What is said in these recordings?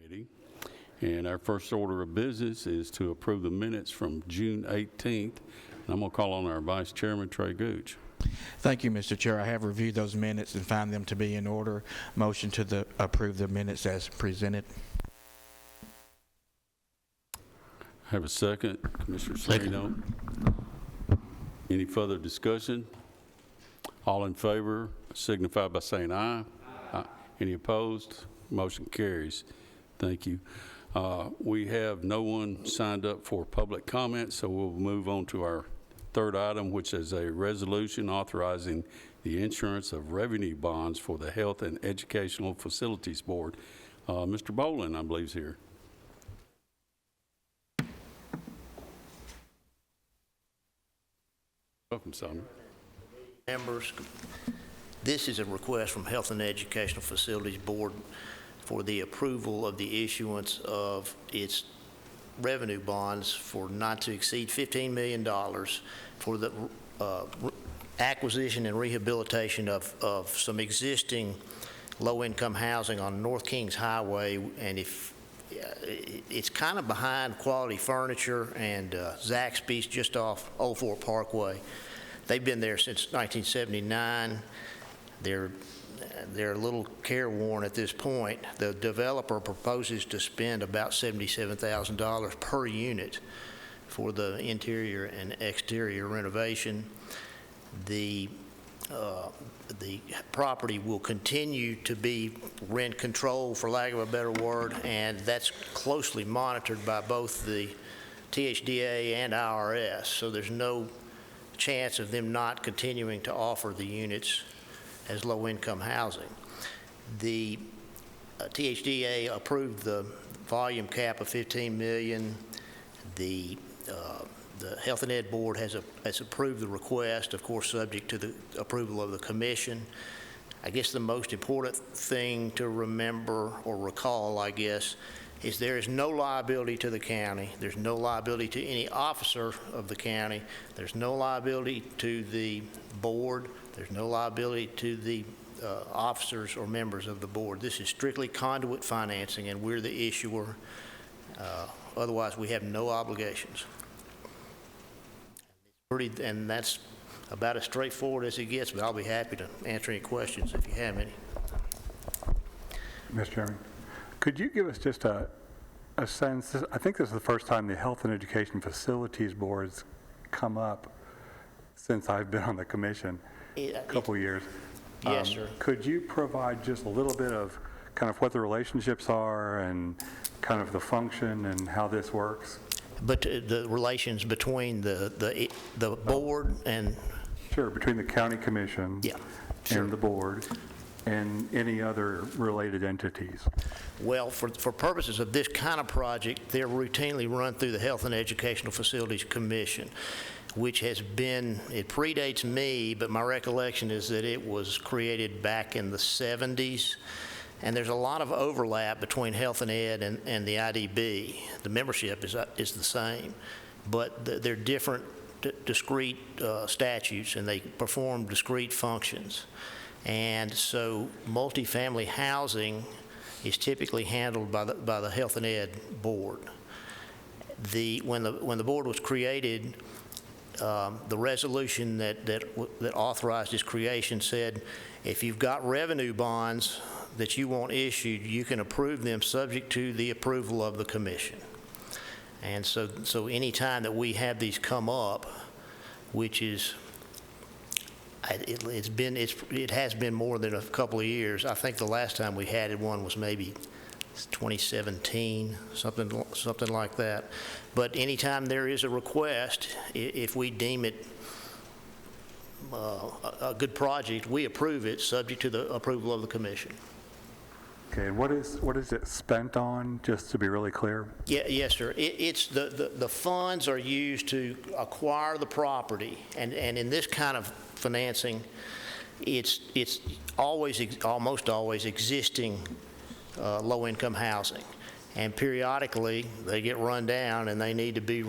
Committee. And our first order of business is to approve the minutes from June 18th. And I'm going to call on our Vice Chairman, Trey Gooch. Thank you, Mr. Chair. I have reviewed those minutes and find them to be in order. Motion to approve the minutes as presented. Have a second, Commissioner Serino. Any further discussion? All in favor signify by saying aye. Aye. Any opposed? Motion carries. Thank you. We have no one signed up for public comment, so we'll move on to our third item, which is a resolution authorizing the issuance of revenue bonds for the Health and Educational Facilities Board. Mr. Boland, I believe, is here. Welcome, Simon. Members, this is a request from Health and Educational Facilities Board for the approval of the issuance of its revenue bonds for not to exceed $15 million for the acquisition and rehabilitation of some existing low-income housing on North Kings Highway. And if it's kind of behind Quality Furniture and Zaxby's just off Old Fort Parkway. They've been there since 1979. They're a little careworn at this point. The developer proposes to spend about $77,000 per unit for the interior and exterior renovation. The property will continue to be rent controlled, for lack of a better word, and that's closely monitored by both the THDA and IRS. So there's no chance of them not continuing to offer the units as low-income housing. The THDA approved the volume cap of $15 million. The Health and Ed Board has approved the request, of course, subject to the approval of the Commission. I guess the most important thing to remember or recall, I guess, is there is no liability to the county. There's no liability to any officer of the county. There's no liability to the board. There's no liability to the officers or members of the board. This is strictly conduit financing, and we're the issuer. Otherwise, we have no obligations. And that's about as straightforward as it gets, but I'll be happy to answer any questions if you have any. Mr. Chairman, could you give us just a sense? I think this is the first time the Health and Education Facilities Board's come up since I've been on the commission. A couple of years. Yes, sir. Could you provide just a little bit of kind of what the relationships are and kind of the function and how this works? But the relations between the board and... Sure, between the county commission and the board and any other related entities. Well, for purposes of this kind of project, they're routinely run through the Health and Educational Facilities Commission, which has been, it predates me, but my recollection is that it was created back in the 70s. And there's a lot of overlap between Health and Ed and the IDB. The membership is the same, but they're different discrete statutes, and they perform discrete functions. And so multifamily housing is typically handled by the Health and Ed Board. When the board was created, the resolution that authorized its creation said, if you've got revenue bonds that you want issued, you can approve them subject to the approval of the commission. And so any time that we have these come up, which is, it has been more than a couple of years. I think the last time we had one was maybe 2017, something like that. But anytime there is a request, if we deem it a good project, we approve it subject to the approval of the commission. Okay, and what is it spent on, just to be really clear? Yes, sir. It's the funds are used to acquire the property, and in this kind of financing, it's almost always existing low-income housing, and periodically they get run down and they need to be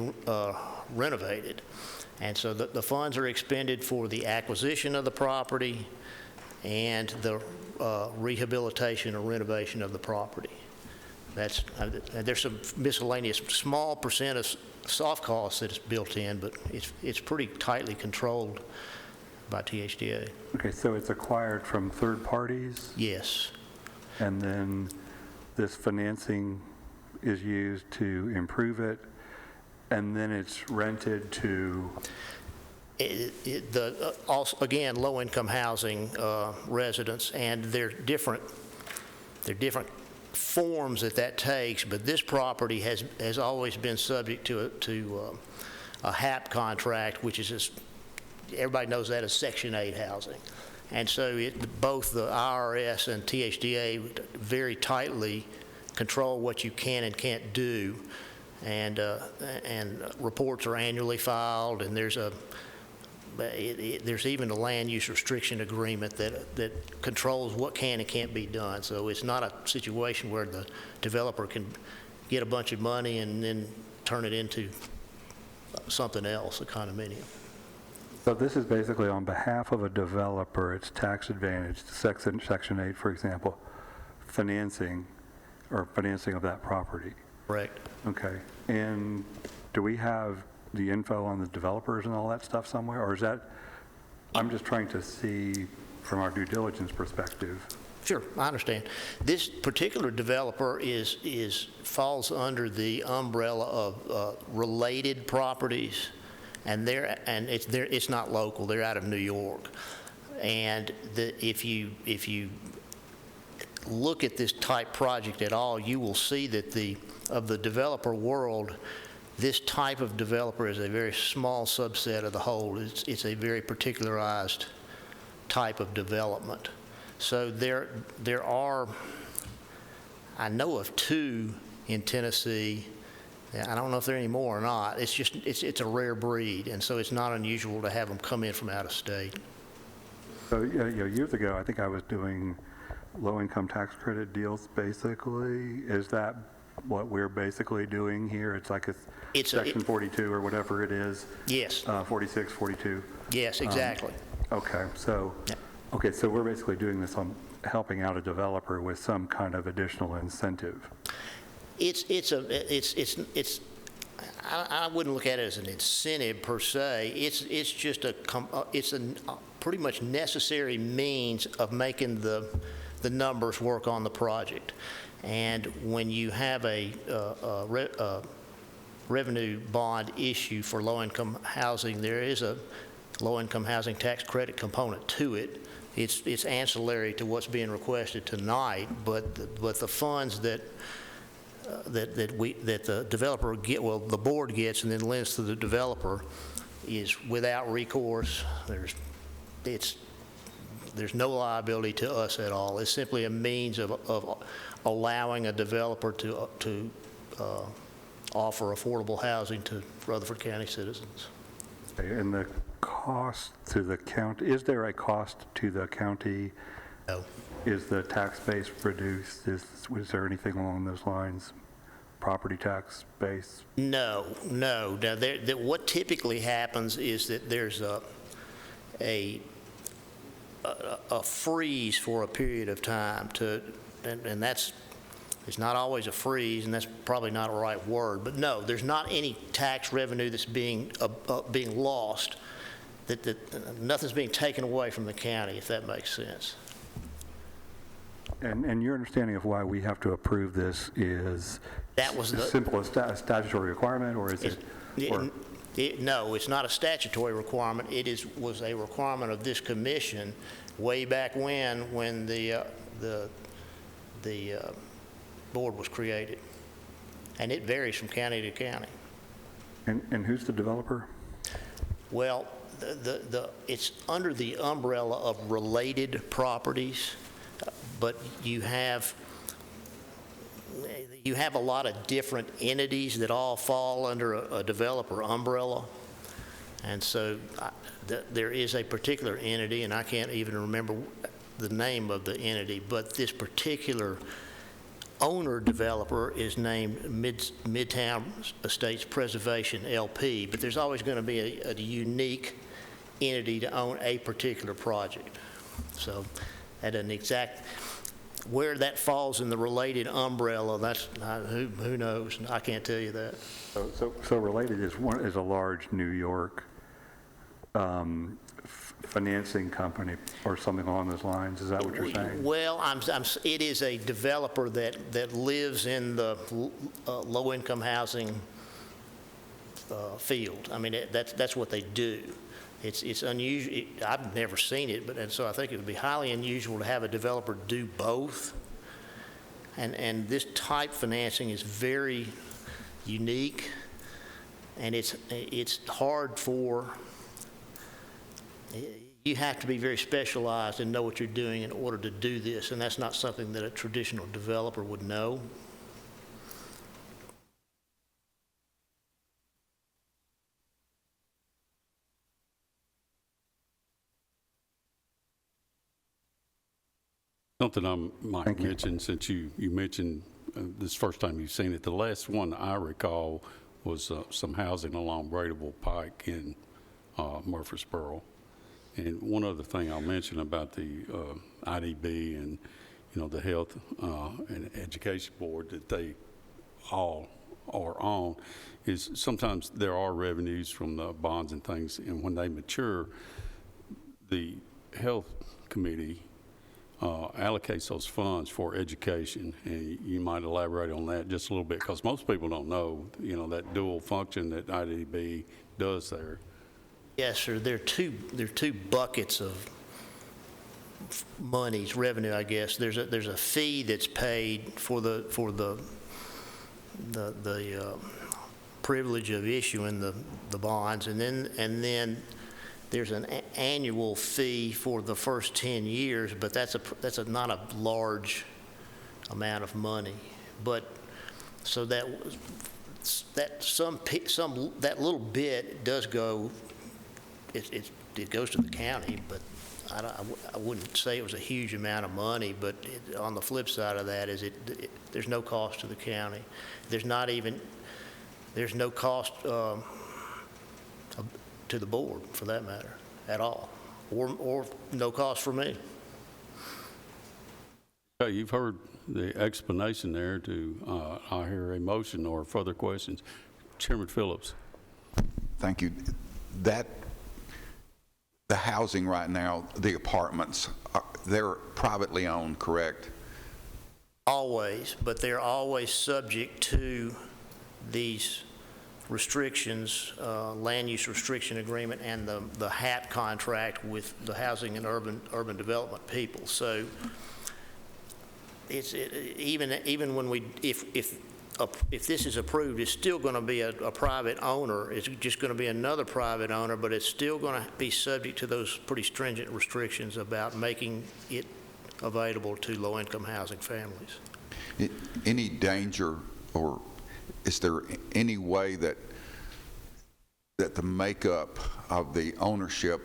renovated, and so the funds are expended for the acquisition of the property and the rehabilitation or renovation of the property. There's some miscellaneous small percent of soft costs that is built in, but it's pretty tightly controlled by THDA. Okay, so it's acquired from third parties, Yes. and then this financing is used to improve it, and then it's rented to... Also, again, low-income housing residents, and they're different forms that takes, but this property has always been subject to a HAP contract, which is just, everybody knows that as Section 8 housing. And so both the IRS and THDA very tightly control what you can and can't do, and reports are annually filed, and there's even a land use restriction agreement that controls what can and can't be done. So it's not a situation where the developer can get a bunch of money and then turn it into something else, a condominium. So this is basically on behalf of a developer, it's tax advantage, Section 8, for example, financing of that property. Correct. Okay, and do we have the info on the developers and all that stuff somewhere, or is that, I'm just trying to see from our due diligence perspective. Sure, I understand. This particular developer falls under the umbrella of related properties, and it's not local. They're out of New York, and if you look at this type project at all, you will see that of the developer world, this type of developer is a very small subset of the whole. It's a very particularized type of development. So there are, I know of 2 in Tennessee. I don't know if there are any more or not. It's just, it's a rare breed, and so it's not unusual to have them come in from out of state. So years ago, I think I was doing low-income tax credit deals, basically. Is that what we're basically doing here? It's like it's Section 42 or whatever it is. Yes. 46, 42. Yes, exactly. Okay, so so we're basically doing this on helping out a developer with some kind of additional incentive. I wouldn't look at it as an incentive per se. It's just a pretty much necessary means of making the numbers work on the project. And when you have a revenue bond issue for low-income housing, there is a low-income housing tax credit component to it. It's ancillary to what's being requested tonight, but the funds that the developer the board gets and then lends to the developer is without recourse. There's no liability to us at all. It's simply a means of allowing a developer to offer affordable housing to Rutherford County citizens. Okay, and the cost to the county, is there a cost to the county? No. Is the tax base reduced? Is there anything along those lines? Property tax base? No. Now, what typically happens is that there's a freeze for a period of time and it's not always a freeze, and that's probably not a right word, but no, there's not any tax revenue that's being lost, that nothing's being taken away from the county, if that makes sense. And your understanding of why we have to approve this is as simple as statutory requirement, or is it? No, it's not a statutory requirement. It was a requirement of this commission way back when the board was created, and it varies from county to county. And who's the developer? Well, it's under the umbrella of related properties, but you have a lot of different entities that all fall under a developer umbrella, and so there is a particular entity, and I can't even remember the name of the entity, but this particular owner developer is named Midtown Estates Preservation LP, but there's always going to be a unique entity to own a particular project. So that doesn't Where that falls in the related umbrella, that's, who knows? I can't tell you that. So related is a large New York financing company or something along those lines. Is that what you're saying? Well, it is a developer that lives in the low-income housing field. I mean, that's what they do. It's unusual. I've never seen it, and so I think it would be highly unusual to have a developer do both. And this type financing is very unique, and it's hard for. You have to be very specialized and know what you're doing in order to do this, and that's not something that a traditional developer would know. Something I might mention, since you mentioned this first time you've seen it, the last one I recall was some housing along Bradable Pike in Murfreesboro. And one other thing I'll mention about the IDB and, the Health and Education Board that they all are on is sometimes there are revenues from the bonds and things, and when they mature, the Health Committee allocates those funds for education, and you might elaborate on that just a little bit, because most people don't know, that dual function that IDB does there. Yes, sir. There are two buckets of monies, revenue, I guess. There's a fee that's paid for the privilege of issuing the bonds, and then there's an annual fee for the first 10 years, but that's not a large amount of money. But so that little bit does go. It goes to the county, but I wouldn't say it was a huge amount of money. But on the flip side of that is there's no cost to the county. There's no cost to the board, for that matter, at all, or no cost for me. Okay, you've heard the explanation there. I hear a motion or further questions. Chairman Phillips. Thank you. The housing right now, the apartments, they're privately owned, correct? Always, but they're always subject to these restrictions, land use restriction agreement, and the HAP contract with the Housing and Urban Development people. So even when if this is approved, it's still going to be a private owner. It's just going to be another private owner, but it's still going to be subject to those pretty stringent restrictions about making it available to low-income housing families. Any danger, or is there any way that the makeup of the ownership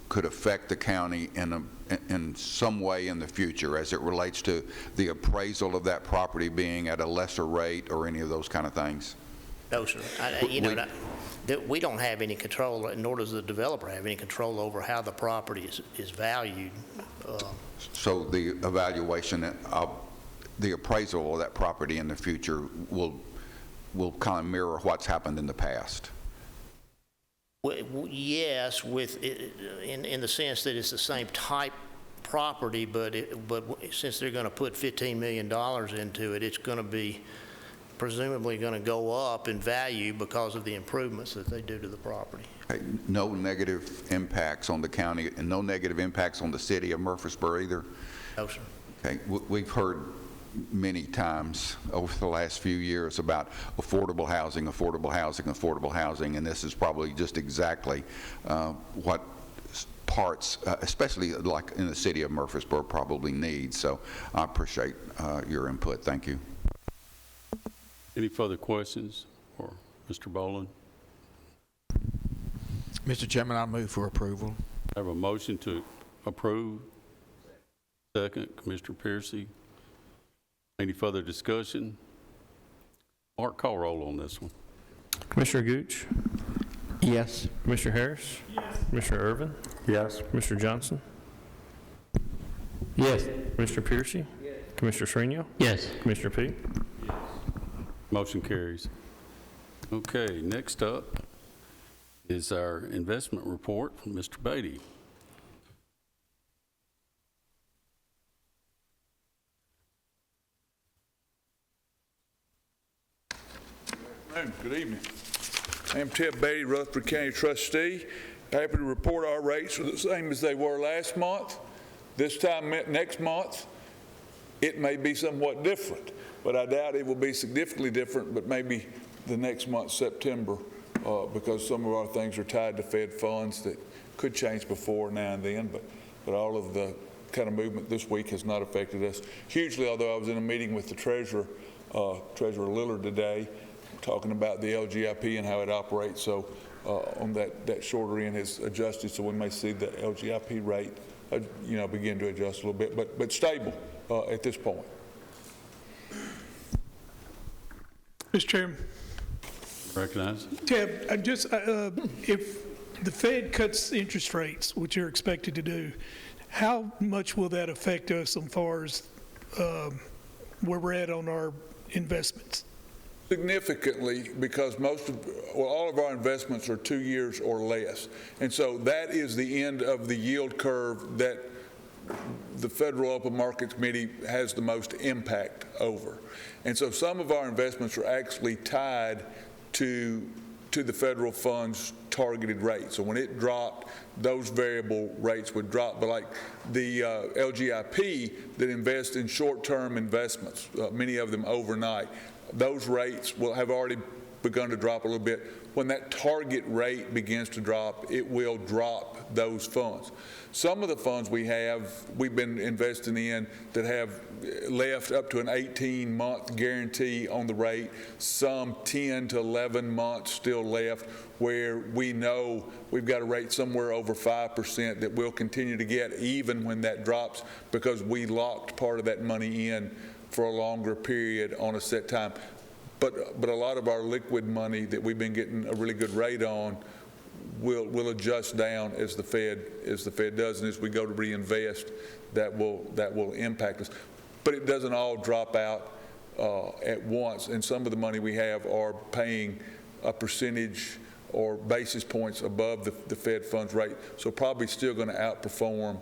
could affect the county in some way in the future as it relates to the appraisal of that property being at a lesser rate or any of those kind of things? No, sir. We don't have any control, nor does the developer have any control over how the property is valued. So the evaluation of the appraisal of that property in the future will kind of mirror what's happened in the past? Yes, in the sense that it's the same type property, but since they're going to put $15 million into it, it's going to be presumably going to go up in value because of the improvements that they do to the property. Okay. No negative impacts on the county and no negative impacts on the city of Murfreesboro either? No, sir. Okay. We've heard many times over the last few years about affordable housing, and this is probably just exactly what parts, especially like in the city of Murfreesboro, probably need. So I appreciate your input. Thank you. Any further questions for Mr. Boland? Mr. Chairman, I move for approval. I have a motion to approve. Second, Commissioner Piercy. Any further discussion? Mark, call roll on this one. Commissioner Gooch? Yes. Commissioner Harris? Yes. Commissioner Irvin? Yes. Commissioner Johnson? Yes. Commissioner Piercy? Yes. Commissioner Srinial? Yes. Commissioner P? Motion carries. Okay, next up is our investment report from Mr. Beatty. Good evening. I am Ted Beatty, Rutherford County Trustee. Happy to report our rates are the same as they were last month. This time next month, it may be somewhat different, but I doubt it will be significantly different, but maybe the next month, September, because some of our things are tied to Fed funds that could change before now and then, but all of the kind of movement this week has not affected us hugely, although I was in a meeting with the Treasurer Lillard today, talking about the LGIP and how it operates. So on that shorter end has adjusted, so we may see the LGIP rate begin to adjust a little bit, but stable at this point. Mr. Chairman. Recognize. Ted, if the Fed cuts interest rates, which they're expected to do, how much will that affect us as far as where we're at on our investments? Significantly, because all of our investments are 2 years or less. And so that is the end of the yield curve that the Federal Open Markets Committee has the most impact over. And so some of our investments are actually tied to the federal funds targeted rate. So when it dropped, those variable rates would drop. But like the LGIP that invest in short-term investments, many of them overnight, those rates will have already begun to drop a little bit. When that target rate begins to drop, it will drop those funds. Some of the funds we've been investing in that have left up to an 18-month guarantee on the rate, some 10 to 11 months still left, where we know we've got a rate somewhere over 5% that we'll continue to get even when that drops, because we locked part of that money in for a longer period on a set time. But a lot of our liquid money that we've been getting a really good rate on will adjust down as the Fed does, and as we go to reinvest, that will impact us. But it doesn't all drop out at once, and some of the money we have are paying a percentage or basis points above the Fed funds rate, so probably still going to outperform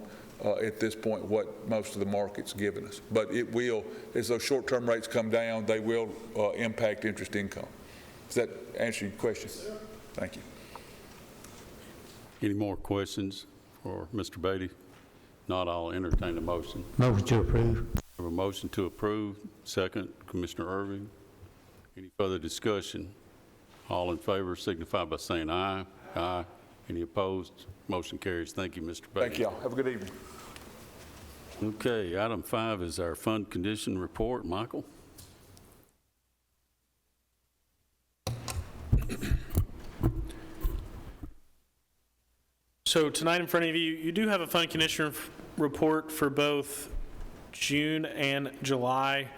at this point what most of the market's given us. But it will, as those short-term rates come down, they will impact interest income. Does that answer your question? Thank you. Any more questions for Mr. Beatty? Not, I'll entertain a motion. Motion to approve. Have a motion to approve. Second, Commissioner Irving. Any further discussion? All in favor signify by saying aye. Aye. Any opposed? Motion carries. Thank you, Mr. Beatty. Thank y'all. Have a good evening. Okay, item 5 is our fund condition report. Michael? So tonight in front of you, you do have a fund condition report for both June and July,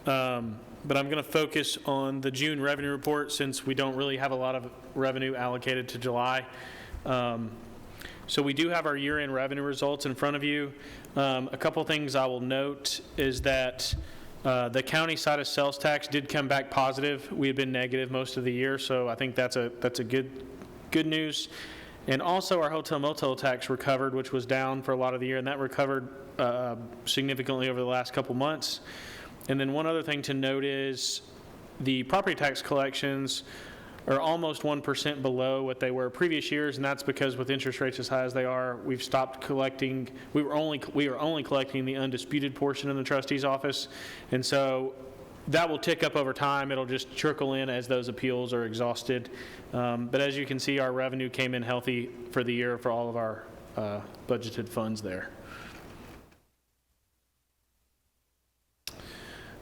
but I'm going to focus on the June revenue report since we don't really have a lot of revenue allocated to July. So we do have our year-end revenue results in front of you. A couple things I will note is that the county side of sales tax did come back positive. We had been negative most of the year, so I think that's a good news. And also our hotel motel tax recovered, which was down for a lot of the year, and that recovered significantly over the last couple months. And then one other thing to note is the property tax collections are almost 1% below what they were previous years, and that's because with interest rates as high as they are, we've stopped collecting. We are only collecting the undisputed portion in the trustee's office, and so that will tick up over time. It'll just trickle in as those appeals are exhausted. But as you can see, our revenue came in healthy for the year for all of our budgeted funds there.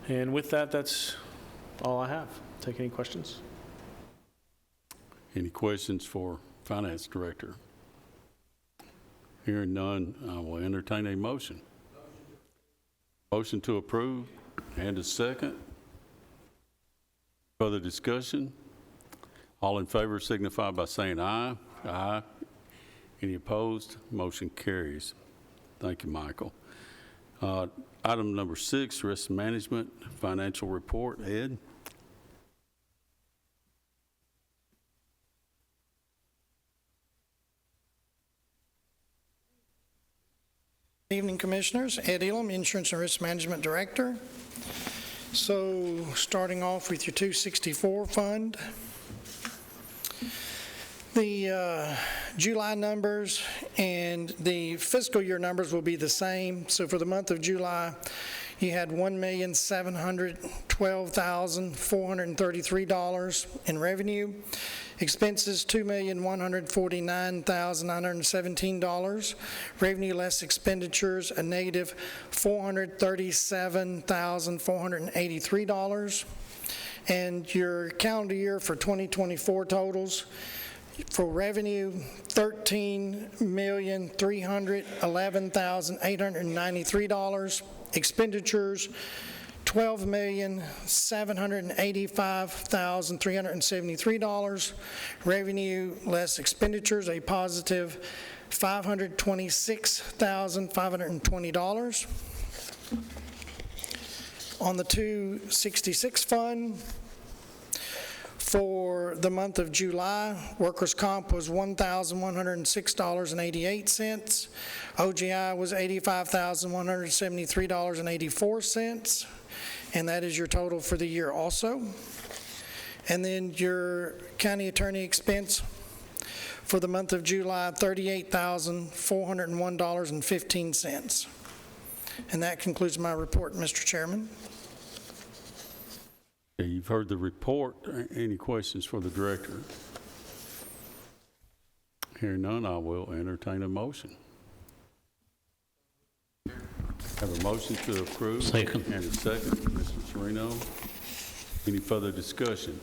And with that, that's all I have. Take any questions? Any questions for Finance Director? Hearing none, I will entertain a motion. Motion to approve and a second. Further discussion? All in favor signify by saying aye. Aye. Any opposed? Motion carries. Thank you, Michael. Item number 6, risk management, financial report. Ed? Good evening, Commissioners. Ed Elam, Insurance and Risk Management Director. So, starting off with your 264 fund. The July numbers and the fiscal year numbers will be the same. So for the month of July, you had $1,712,433 in revenue. Expenses, $2,149,917. Revenue less expenditures, a negative $437,483. And your calendar year for 2024 totals, for revenue, $13,311,893. Expenditures, $12,785,373. Revenue less expenditures, a positive $526,520. On the 266 fund, for the month of July, workers' comp was $1,106.88. OGI was $85,173.84. And that is your total for the year also. And then your county attorney expense for the month of July, $38,401.15. And that concludes my report, Mr. Chairman. Okay, you've heard the report. Any questions for the director? Hearing none, I will entertain a motion. Have a motion to approve. Second. And a second. Mr. Sereno. Any further discussion?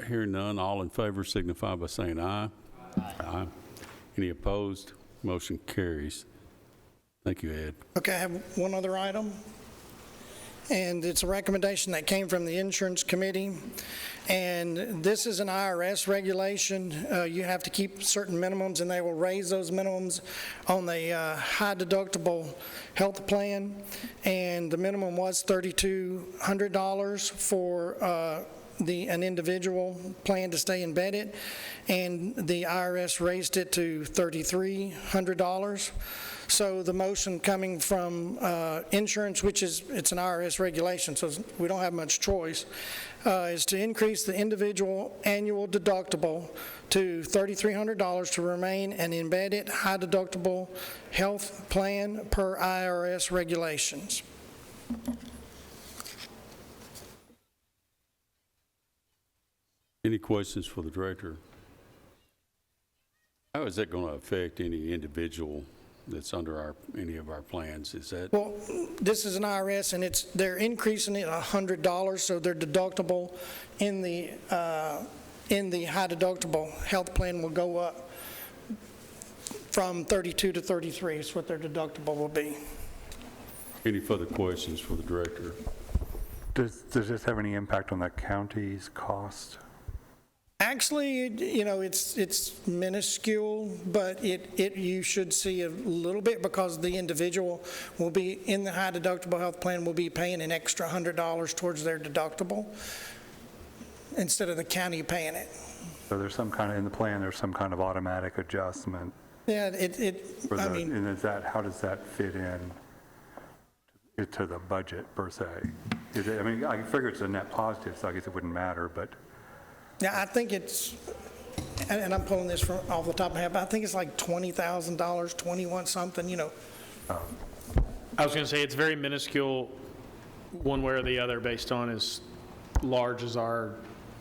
Hearing none, all in favor signify by saying aye. Aye. Any opposed? Motion carries. Thank you, Ed. Okay, I have one other item. And it's a recommendation that came from the Insurance Committee. And this is an IRS regulation. You have to keep certain minimums, and they will raise those minimums on the high deductible health plan. And the minimum was $3,200 for an individual plan to stay embedded. And the IRS raised it to $3,300. So the motion coming from insurance, which is, it's an IRS regulation, so we don't have much choice, is to increase the individual annual deductible to $3,300 to remain an embedded high deductible health plan per IRS regulations. Any questions for the director? How is that going to affect any individual that's under any of our plans? Is that? Well, this is an IRS, and they're increasing it $100, so their deductible in the high deductible health plan will go up from 32 to 33. Is what their deductible will be. Any further questions for the director? Does this have any impact on the county's cost? Actually, you know, it's minuscule, but you should see a little bit, because the individual will be in the high deductible health plan will be paying an extra $100 towards their deductible instead of the county paying it. So there's some kind of, in the plan, there's some kind of automatic adjustment. Yeah, I mean, and how does that fit in to the budget per se? I mean, I figure it's a net positive, so I guess it wouldn't matter, but. Yeah, I think it's, and I'm pulling this from off the top of my head, but I think it's like $20,000, 21 something, you know. I was going to say it's very minuscule one way or the other based on as large as our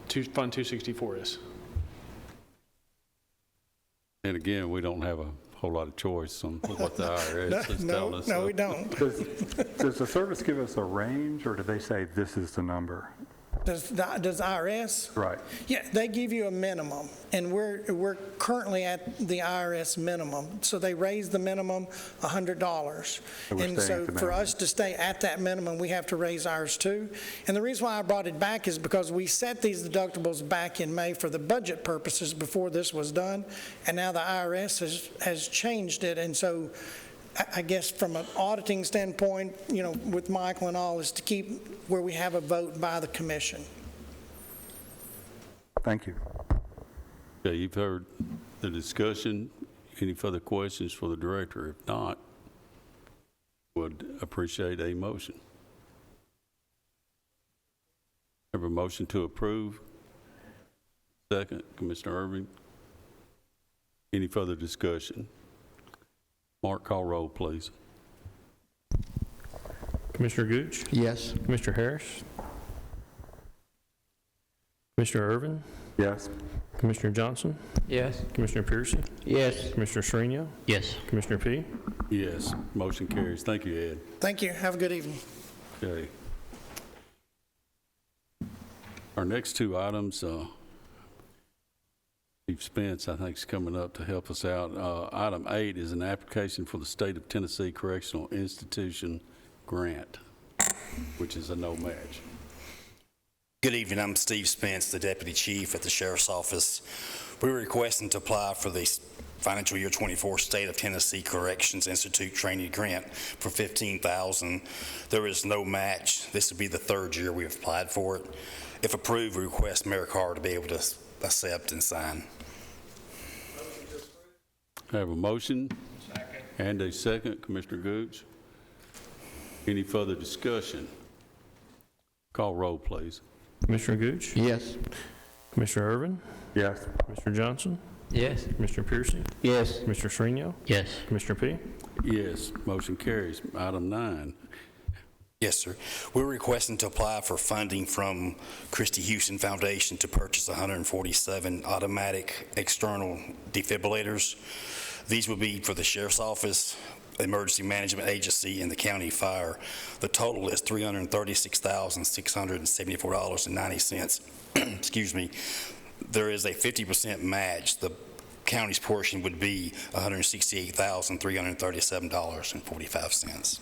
Fund 264 is. And again, we don't have a whole lot of choice on what the IRS is telling us. No, we don't. Does the service give us a range, or do they say this is the number? Does IRS? Right. Yeah, they give you a minimum, and we're currently at the IRS minimum. So they raised the minimum $100, and so for us to stay at that minimum, we have to raise ours too. And the reason why I brought it back is because we set these deductibles back in May for the budget purposes before this was done, and now the IRS has changed it, and so I guess from an auditing standpoint, with Michael and all, is to keep where we have a vote by the commission. Thank you. Okay, you've heard the discussion. Any further questions for the director? If not, would appreciate a motion. Have a motion to approve. Second, Commissioner Irving. Any further discussion? Mark, call roll, please. Commissioner Gooch? Yes. Commissioner Harris? Commissioner Irvin? Yes. Commissioner Johnson? Yes. Commissioner Piercy? Yes. Commissioner Sereno? Yes. Commissioner P? Yes, motion carries. Thank you, Ed. Thank you. Have a good evening. Okay. Our next two items, Chief Spence, I think, is coming up to help us out. Item 8 is an application for the State of Tennessee Correctional Institution grant, which is a no match. Good evening. I'm Steve Spence, the Deputy Chief at the Sheriff's Office. We're requesting to apply for the financial year 24 State of Tennessee Corrections Institute Training Grant for $15,000. There is no match. This would be the third year we've applied for it. If approved, we request Mayor Carr to be able to accept and sign. I have a motion and a second. Commissioner Gooch. Any further discussion? Call roll, please. Commissioner Gooch? Yes. Commissioner Irvin? Yes. Commissioner Johnson? Yes. Commissioner Piercy? Yes. Commissioner Sereno? Yes. Commissioner P? Yes, motion carries. Item 9. Yes, sir. We're requesting to apply for funding from Christy-Houston Foundation to purchase 147 automatic external defibrillators. These would be for the Sheriff's Office, Emergency Management Agency, and the County Fire. The total is $336,674.90. Excuse me. There is a 50% match. The county's portion would be $168,337.45.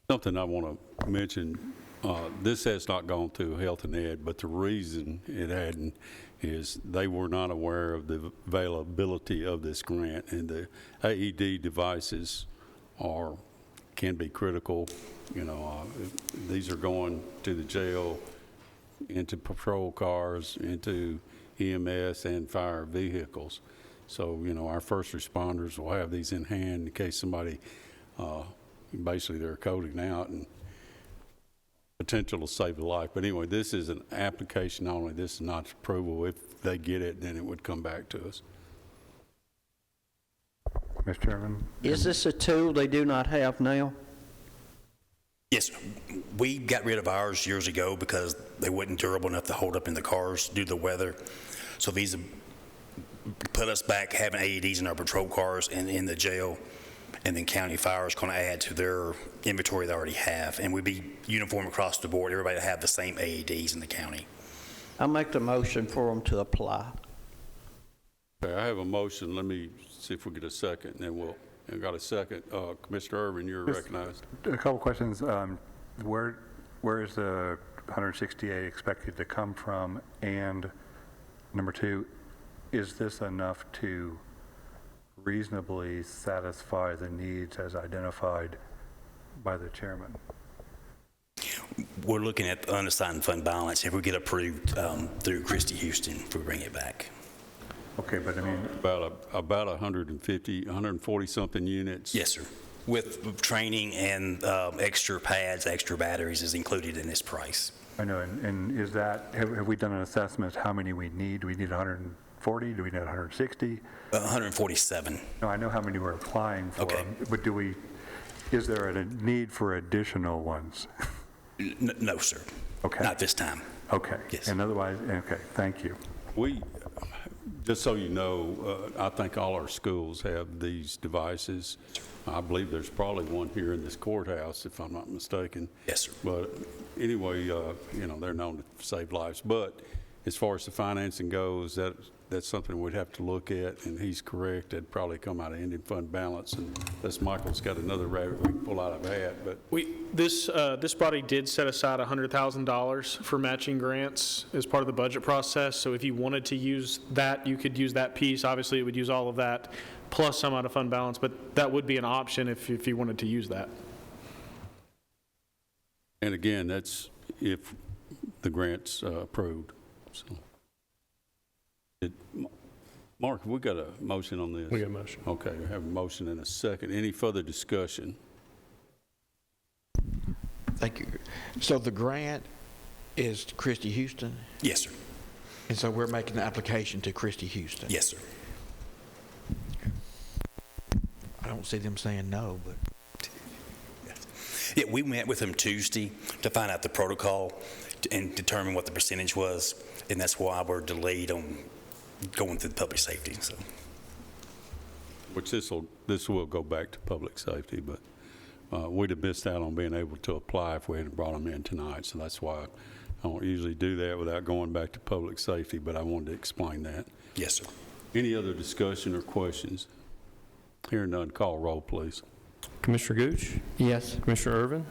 Something I want to mention, this has not gone through Health and Ed, but the reason it hadn't is they were not aware of the availability of this grant, and the AED devices can be critical. These are going to the jail, into patrol cars, into EMS and fire vehicles. So, our first responders will have these in hand in case somebody, basically they're coding out and potential to save a life. But anyway, this is an application only. This is not approval. If they get it, then it would come back to us. Mr. Irvin? Is this a tool they do not have now? Yes, we got rid of ours years ago because they weren't durable enough to hold up in the cars due to the weather. So these have put us back having AEDs in our patrol cars and in the jail. And then County Fire is going to add to their inventory they already have. And we'd be uniform across the board. Everybody would have the same AEDs in the county. I make the motion for them to apply. Okay, I have a motion. Let me see if we get a second, and then I got a second. Commissioner Irvin, you're recognized. A couple questions. Where is the 168 expected to come from? And number 2, is this enough to reasonably satisfy the needs as identified by the chairman? We're looking at the unassigned fund balance. If we get approved through Christy-Houston, if we bring it back. Okay, but I mean, About 140 something units. Yes, sir. With training and extra pads, extra batteries is included in this price. I know, and is that, have we done an assessment how many we need? Do we need 140? Do we need 160? 147. No, I know how many we're applying for, Okay. But is there a need for additional ones? No, sir. Okay. Not this time. Okay. Yes. And otherwise, okay, thank you. Just so you know, I think all our schools have these devices. I believe there's probably one here in this courthouse, if I'm not mistaken. Yes, sir. But anyway, they're known to save lives. But as far as the financing goes, that that's something we'd have to look at, and he's correct, it'd probably come out of ending fund balance, and unless Michael's got another rabbit we can pull out of a hat, but This body did set aside $100,000 for matching grants as part of the budget process, so if you wanted to use that, you could use that piece. Obviously, it would use all of that, plus some out of fund balance, but that would be an option if you wanted to use that. and again, that's if the grant's approved, so. Mark, have we got a motion on this? We got a motion. Okay, we have a motion and a second. Any further discussion? Thank you. So the grant is Christy-Houston, Yes, sir. and so we're making the application to Christy-Houston. Yes, sir. I don't see them saying no, but Yeah, we met with them Tuesday to find out the protocol and determine what the percentage was, and that's why we're delayed on going through the public safety, so. Which this will go back to public safety, but we'd have missed out on being able to apply if we hadn't brought them in tonight. So that's why I don't usually do that without going back to public safety, but I wanted to explain that. Yes, sir. Any other discussion or questions? Hearing none, call roll, please. Commissioner Gooch? yes. Commissioner Irvin?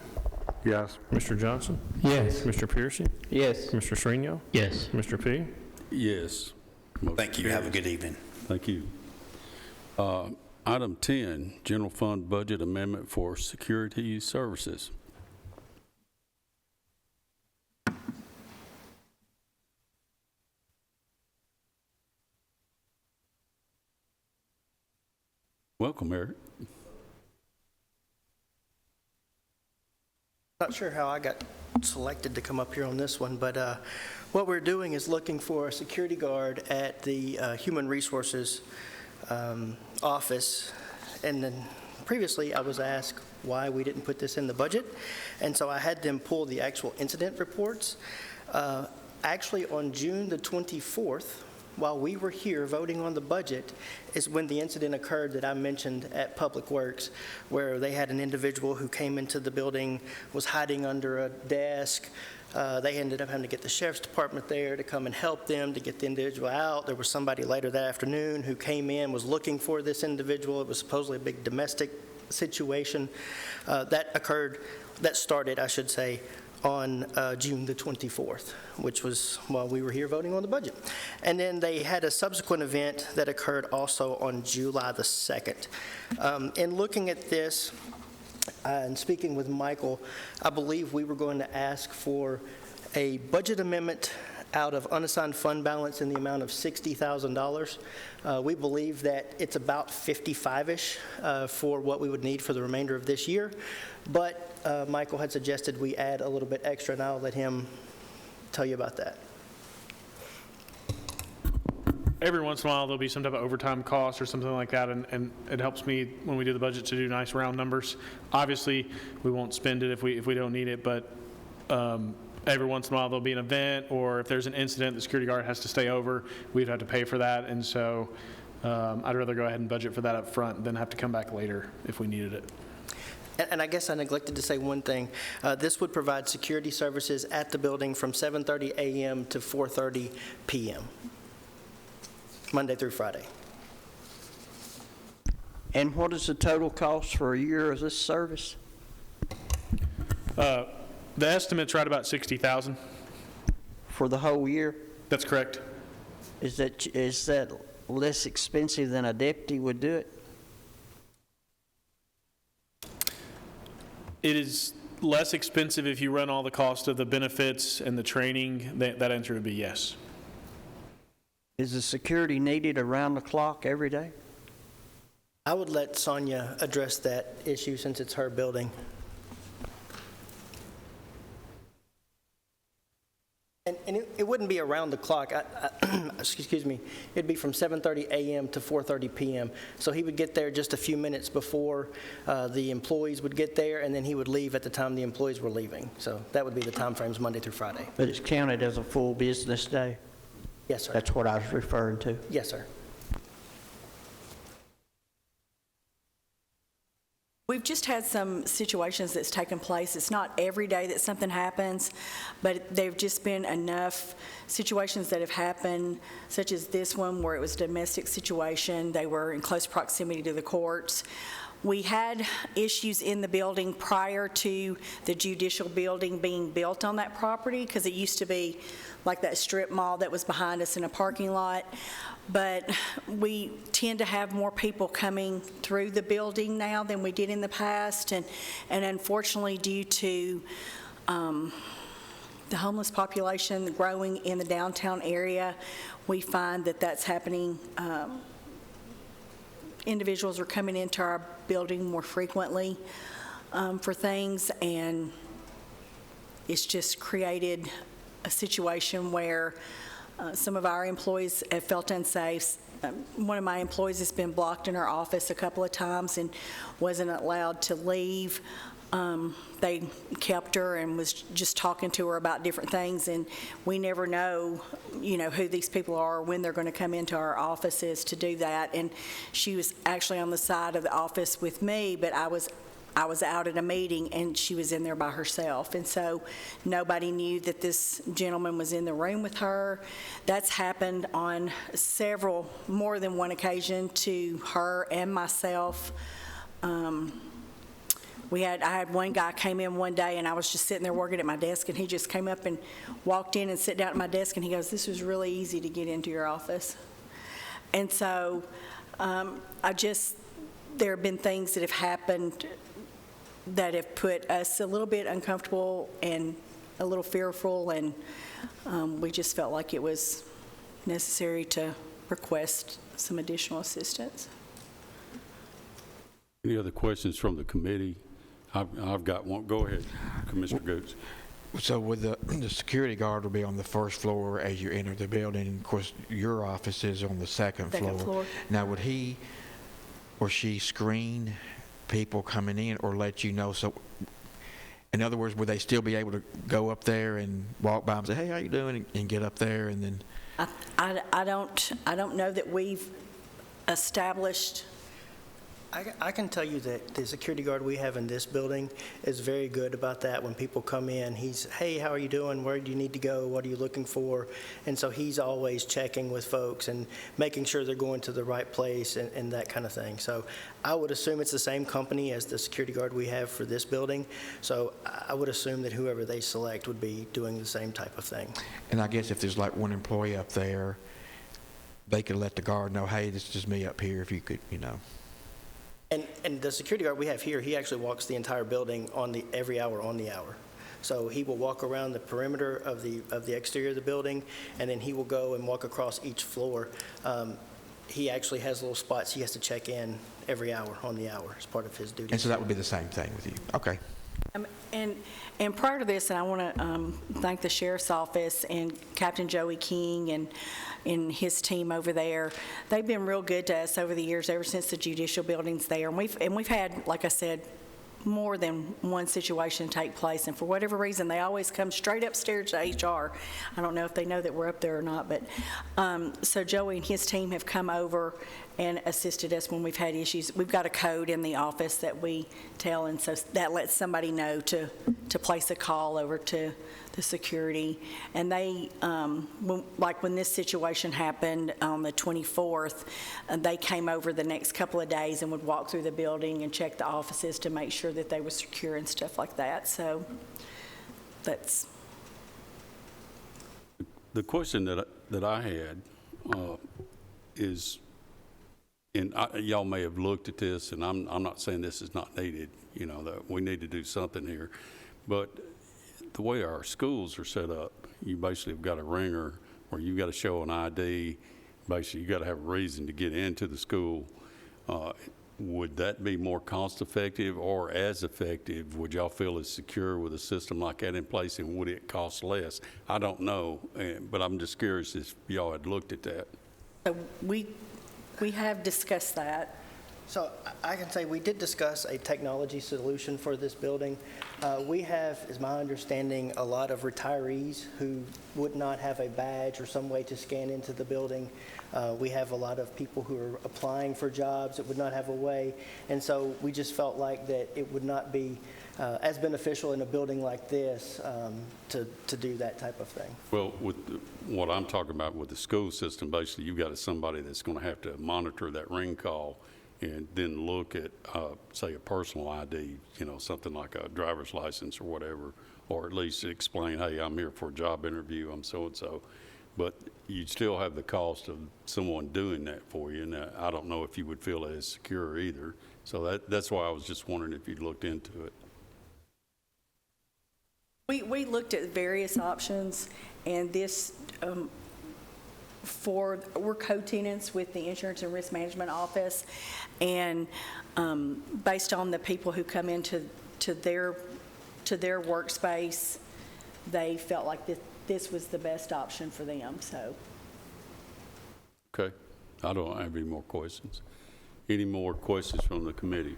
Yes. Commissioner Johnson? Yes. Commissioner Piercy? Yes. Commissioner Srinial? Yes. Commissioner P? Yes. Motion Thank you. Have a carries. good evening. Thank you. Item 10, General Fund Budget Amendment for Security Services. Welcome, Eric. Not sure how I got selected to come up here on this one, but what we're doing is looking for a security guard at the Human Resources office. And then previously, I was asked why we didn't put this in the budget, and so I had them pull the actual incident reports. Actually, on June the 24th, while we were here voting on the budget, is when the incident occurred that I mentioned at Public Works, where they had an individual who came into the building, was hiding under a desk. They ended up having to get the sheriff's department there to come and help them to get the individual out. There was somebody later that afternoon who came in, was looking for this individual. It was supposedly a big domestic situation. That started, I should say, on June the 24th, which was while we were here voting on the budget. And then they had a subsequent event that occurred also on July the 2nd. In looking at this and speaking with Michael, I believe we were going to ask for a budget amendment out of unassigned fund balance in the amount of $60,000. We believe that it's about 55-ish for what we would need for the remainder of this year, but Michael had suggested we add a little bit extra, and I'll let him tell you about that. Every once in a while, there'll be some type of overtime cost or something like that, and it helps me when we do the budget to do nice round numbers. Obviously, we won't spend it if we don't need it, but every once in a while there'll be an event, or if there's an incident, the security guard has to stay over, we'd have to pay for that, and so I'd rather go ahead and budget for that up front than have to come back later if we needed it. And I guess I neglected to say one thing. This would provide security services at the building from 7:30 a.m. to 4:30 p.m., Monday through Friday. And what is the total cost for a year of this service? The estimate's right about $60,000. For the whole year? That's correct. Is that less expensive than a deputy would do it? It is less expensive if you run all the cost of the benefits and the training. That answer would be yes. Is the security needed around the clock every day? I would let Sonia address that issue since it's her building. And it wouldn't be around the clock. Excuse me. It'd be from 7:30 a.m. to 4:30 p.m. So he would get there just a few minutes before the employees would get there, and then he would leave at the time the employees were leaving. So that would be the time frames Monday through Friday. But it's counted as a full business day? Yes, sir. That's what I was referring to. Yes, sir. We've just had some situations that's taken place. It's not every day that something happens, but there've just been enough situations that have happened, such as this one where it was a domestic situation. They were in close proximity to the courts. We had issues in the building prior to the judicial building being built on that property, because it used to be like that strip mall that was behind us in a parking lot. But we tend to have more people coming through the building now than we did in the past, and unfortunately, due to the homeless population growing in the downtown area, we find that that's happening. Individuals are coming into our building more frequently for things, and it's just created a situation where some of our employees have felt unsafe. One of my employees has been blocked in her office a couple of times and wasn't allowed to leave. They kept her and was just talking to her about different things, and we never know, who these people are or when they're going to come into our offices to do that. And she was actually on the side of the office with me, but I was out at a meeting, and she was in there by herself. And so nobody knew that this gentleman was in the room with her. That's happened on more than one occasion to her and myself. I had one guy came in one day, and I was just sitting there working at my desk, and he just came up and walked in and sat down at my desk, and he goes, "This was really easy to get into your office." And so there have been things that have happened that have put us a little bit uncomfortable and a little fearful, and we just felt like it was necessary to request some additional assistance. Any other questions from the committee? I've got one. Go ahead, Commissioner Gooch. So with the security guard will be on the first floor as you enter the building. Of course, your office is on the second floor. Now, would he or she screen people coming in or let you know? So, in other words, would they still be able to go up there and walk by and say, "Hey, how you doing?" and get up there and then? I don't know that we've established. I can tell you that the security guard we have in this building is very good about that. When people come in, he's, "Hey, how are you doing? Where do you need to go? What are you looking for?" And so he's always checking with folks and making sure they're going to the right place and that kind of thing. So I would assume it's the same company as the security guard we have for this building. So I would assume that whoever they select would be doing the same type of thing. And I guess if there's like one employee up there, they could let the guard know, "Hey, this is just me up here, if you could, And the security guard we have here, he actually walks the entire building every hour on the hour. So he will walk around the perimeter of the exterior of the building, and then he will go and walk across each floor. He actually has little spots he has to check in every hour on the hour as part of his duty. And so that would be the same thing with you? Okay. And prior to this, and I want to thank the Sheriff's Office and Captain Joey King and his team over there. They've been real good to us over the years, ever since the judicial building's there. And we've had, like I said, more than one situation take place, and for whatever reason, they always come straight upstairs to HR. I don't know if they know that we're up there or not, but so Joey and his team have come over and assisted us when we've had issues. We've got a code in the office that we tell, and so that lets somebody know to place a call over to the security. And they, when this situation happened on the 24th, they came over the next couple of days and would walk through the building and check the offices to make sure that they were secure and stuff like that. So that's... The question that I had is, and y'all may have looked at this, and I'm not saying this is not needed, that we need to do something here, but the way our schools are set up, you basically have got a ringer where you've got to show an ID. Basically, you got to have a reason to get into the school. Would that be more cost effective or as effective? Would y'all feel as secure with a system like that in place, and would it cost less? I don't know, but I'm just curious if y'all had looked at that. So we have discussed that. So I can say we did discuss a technology solution for this building. We have, is my understanding, a lot of retirees who would not have a badge or some way to scan into the building. We have a lot of people who are applying for jobs that would not have a way. And so we just felt like that it would not be as beneficial in a building like this to do that type of thing. Well, with what I'm talking about with the school system, basically you've got somebody that's going to have to monitor that ring call and then look at, say, a personal ID, something like a driver's license or whatever, or at least explain, hey, I'm here for a job interview, I'm so-and-so. But you'd still have the cost of someone doing that for you, and I don't know if you would feel as secure either. So that's why I was just wondering if you'd looked into it. We looked at various options, and this, we're co-tenants with the Insurance and Risk Management Office, and based on the people who come into their workspace, they felt like this was the best option for them, so. Okay. I don't have any more questions. Any more questions from the committee?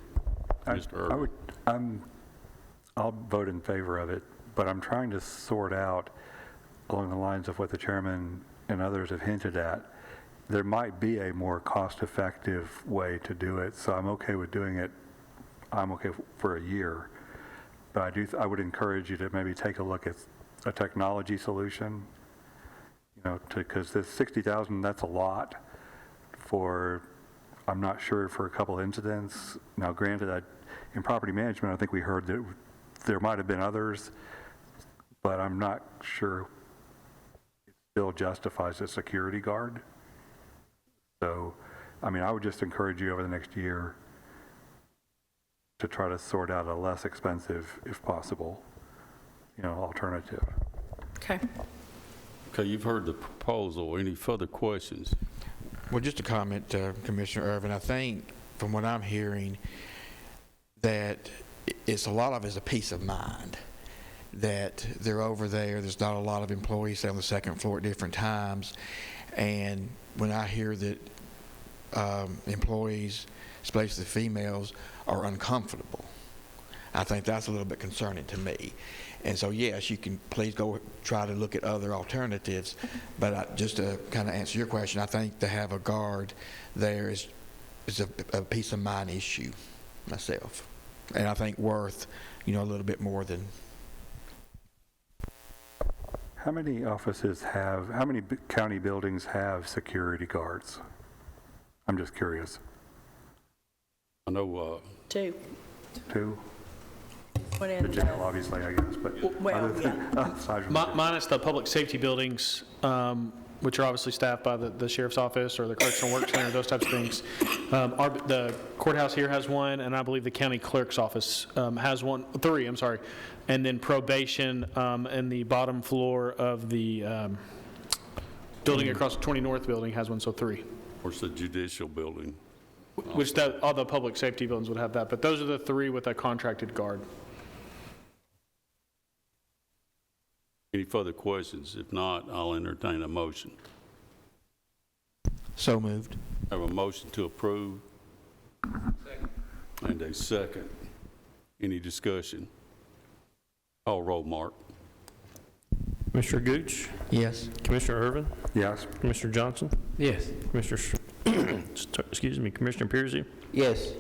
Mr. Irvin? I'll vote in favor of it, but I'm trying to sort out along the lines of what the chairman and others have hinted at. There might be a more cost-effective way to do it, so I'm okay with doing it. I'm okay for a year, but I would encourage you to maybe take a look at a technology solution, because this 60,000, that's a lot for, I'm not sure, for a couple incidents. Now, granted, in property management, I think we heard that there might have been others, but I'm not sure it still justifies a security guard. So, I would just encourage you over the next year to try to sort out a less expensive, if possible, alternative. Okay. Okay, you've heard the proposal. Any further questions? Well, just a comment, Commissioner Irvin. I think from what I'm hearing that a lot of it is a peace of mind that they're over there. There's not a lot of employees on the second floor at different times. And when I hear that employees, especially the females, are uncomfortable, I think that's a little bit concerning to me. And so, yes, you can please go try to look at other alternatives. But just to kind of answer your question, I think to have a guard there is a peace of mind issue myself. And I think worth, a little bit more than. How many county buildings have security guards? I'm just curious. I know. Two. Two? One in The jail, obviously, I guess, but well, aside from the jail. Minus the public safety buildings, which are obviously staffed by the sheriff's office or the correctional work center, those types of things. The courthouse here has one, and I believe the county clerk's office has one, three, I'm sorry. And then probation in the bottom floor of the building across the 20 North building has one, so three. Of course, the judicial building. Which all the public safety buildings would have that, but those are the three with a contracted guard. Any further questions? If not, I'll entertain a motion. So moved. I have a motion to approve. Second. And a second. Any discussion? Call roll, Mark. Commissioner Gooch? Yes. Commissioner Irvin? Yes. Commissioner Johnson? Yes. Commissioner Commissioner Peersey? Yes.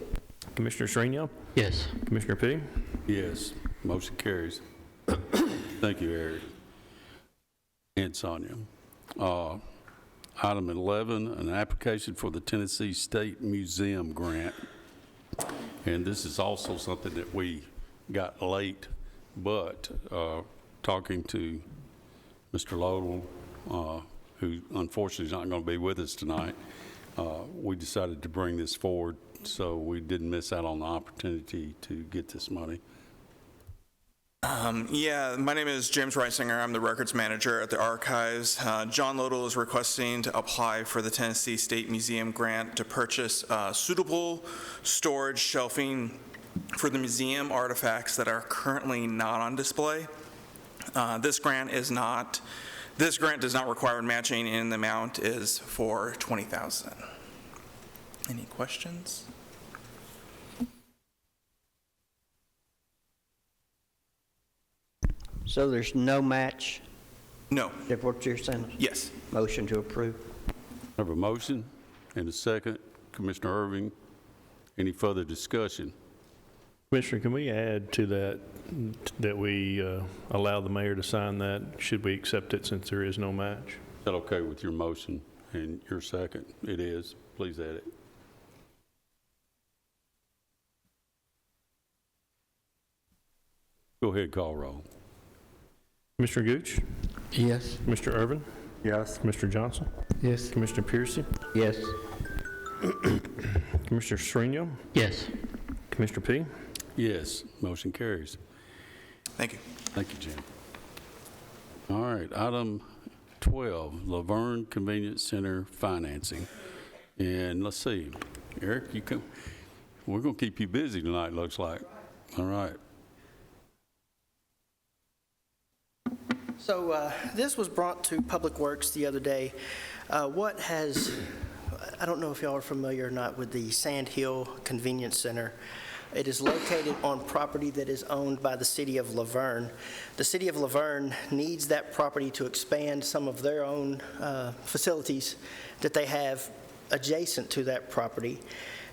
Commissioner Shrinion? Yes. Commissioner P? Yes. Motion carries. Thank you, Eric. And Sonia. Item 11, an application for the Tennessee State Museum grant. And this is also something that we got late, but talking to Mr. Lodell, who unfortunately is not going to be with us tonight, we decided to bring this forward so we didn't miss out on the opportunity to get this money. Yeah, my name is James Reisinger. I'm the records manager at the archives. John Lodell is requesting to apply for the Tennessee State Museum grant to purchase suitable storage shelving for the museum artifacts that are currently not on display. This grant does not require matching, and the amount is for $20,000. Any questions? So there's no match? No. Is that what you're saying? Yes. Motion to approve. I have a motion and a second. Commissioner Irving, any further discussion? Commissioner, can we add to that, that we allow the mayor to sign that? Should we accept it since there is no match? Is that okay with your motion and your second? It is. Please add it. Go ahead, call roll. Commissioner Gooch? Yes. Mr. Irvin? Yes. Commissioner Johnson? Yes. Commissioner Piercy? Yes. Commissioner Sereno? Yes. Commissioner P? Yes, motion carries. Thank you. Thank you, Jim. All right, item 12, LaVergne Convenience Center financing. And let's see, Eric, you come. We're going to keep you busy tonight, looks like. All right. So this was brought to Public Works the other day. I don't know if y'all are familiar or not with the Sand Hill Convenience Center. It is located on property that is owned by the city of LaVergne. The city of LaVergne needs that property to expand some of their own facilities that they have adjacent to that property.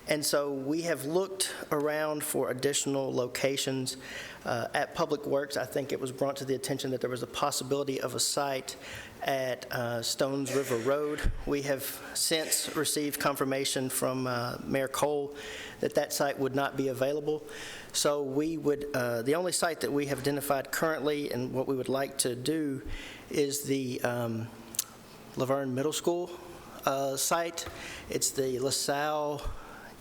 And so we have looked around for additional locations. At Public Works, I think it was brought to the attention that there was a possibility of a site at Stones River Road. We have since received confirmation from Mayor Cole that that site would not be available. So we would, the only site that we have identified currently and what we would like to do is the LaVergne Middle School site. It's the LaSalle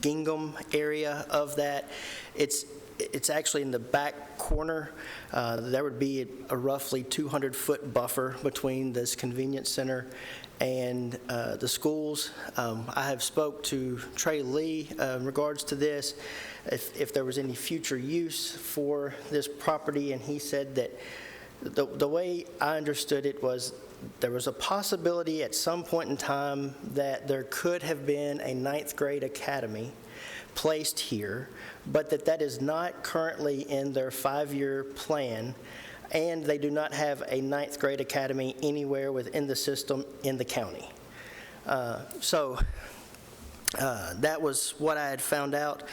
Gingham area of that. It's actually in the back corner. There would be a roughly 200-foot buffer between this convenience center and the schools. I have spoke to Trey Lee in regards to this, if there was any future use for this property, and he said that the way I understood it was there was a possibility at some point in time that there could have been a 9th grade academy placed here, but that is not currently in their 5-year plan, and they do not have a 9th grade academy anywhere within the system in the county. So that was what I had found out.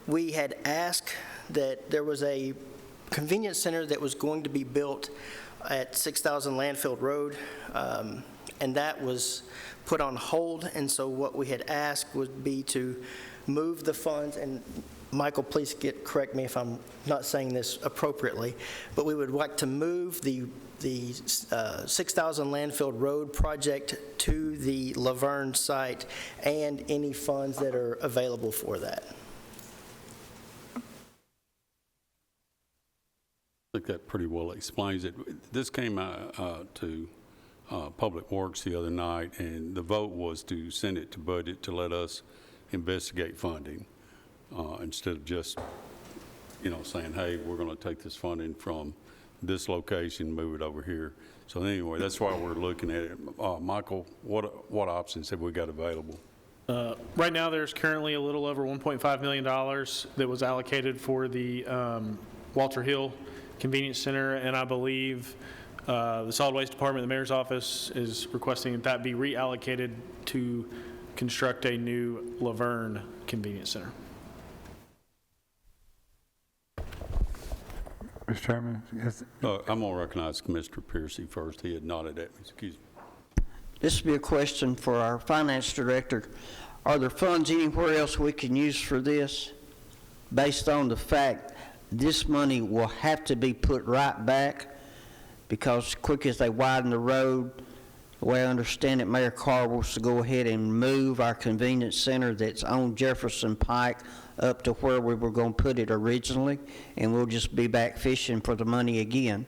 We had asked that there was a convenience center that was going to be built at 6000 Landfill Road, and that was put on hold. And so what we had asked would be to move the funds, and Michael, please correct me if I'm not saying this appropriately, but we would like to move the 6000 Landfill Road project to the LaVergne site and any funds that are available for that. I think that pretty well explains it. This came out to Public Works the other night, and the vote was to send it to budget to let us investigate funding instead of just, saying, hey, we're going to take this funding from this location, move it over here. So anyway, that's why we're looking at it. Michael, what options have we got available? Right now, there's currently a little over $1.5 million that was allocated for the Walter Hill Convenience Center, and I believe the Solid Waste Department, the Mayor's Office, is requesting that be reallocated to construct a new LaVergne Convenience Center. Mr. Chairman, I'm going to recognize Commissioner Piercy first. He had nodded at me. Excuse me. This would be a question for our finance director. Are there funds anywhere else we can use for this based on the fact this money will have to be put right back because quick as they widen the road, the way I understand it, Mayor Carr wants to go ahead and move our convenience center that's on Jefferson Pike up to where we were going to put it originally, and we'll just be back fishing for the money again.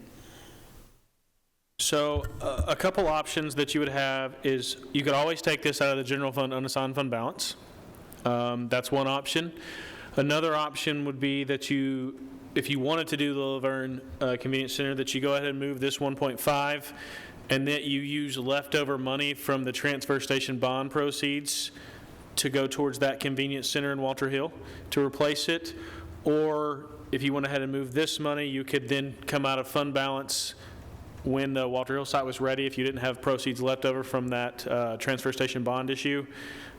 So a couple options that you would have is you could always take this out of the general fund unassigned fund balance. That's one option. Another option would be that you, if you wanted to do the LaVergne Convenience Center, that you go ahead and move this 1.5 and that you use leftover money from the transfer station bond proceeds to go towards that convenience center in Walter Hill to replace it. Or if you went ahead and moved this money, you could then come out of fund balance when the Walter Hill site was ready, if you didn't have proceeds left over from that transfer station bond issue.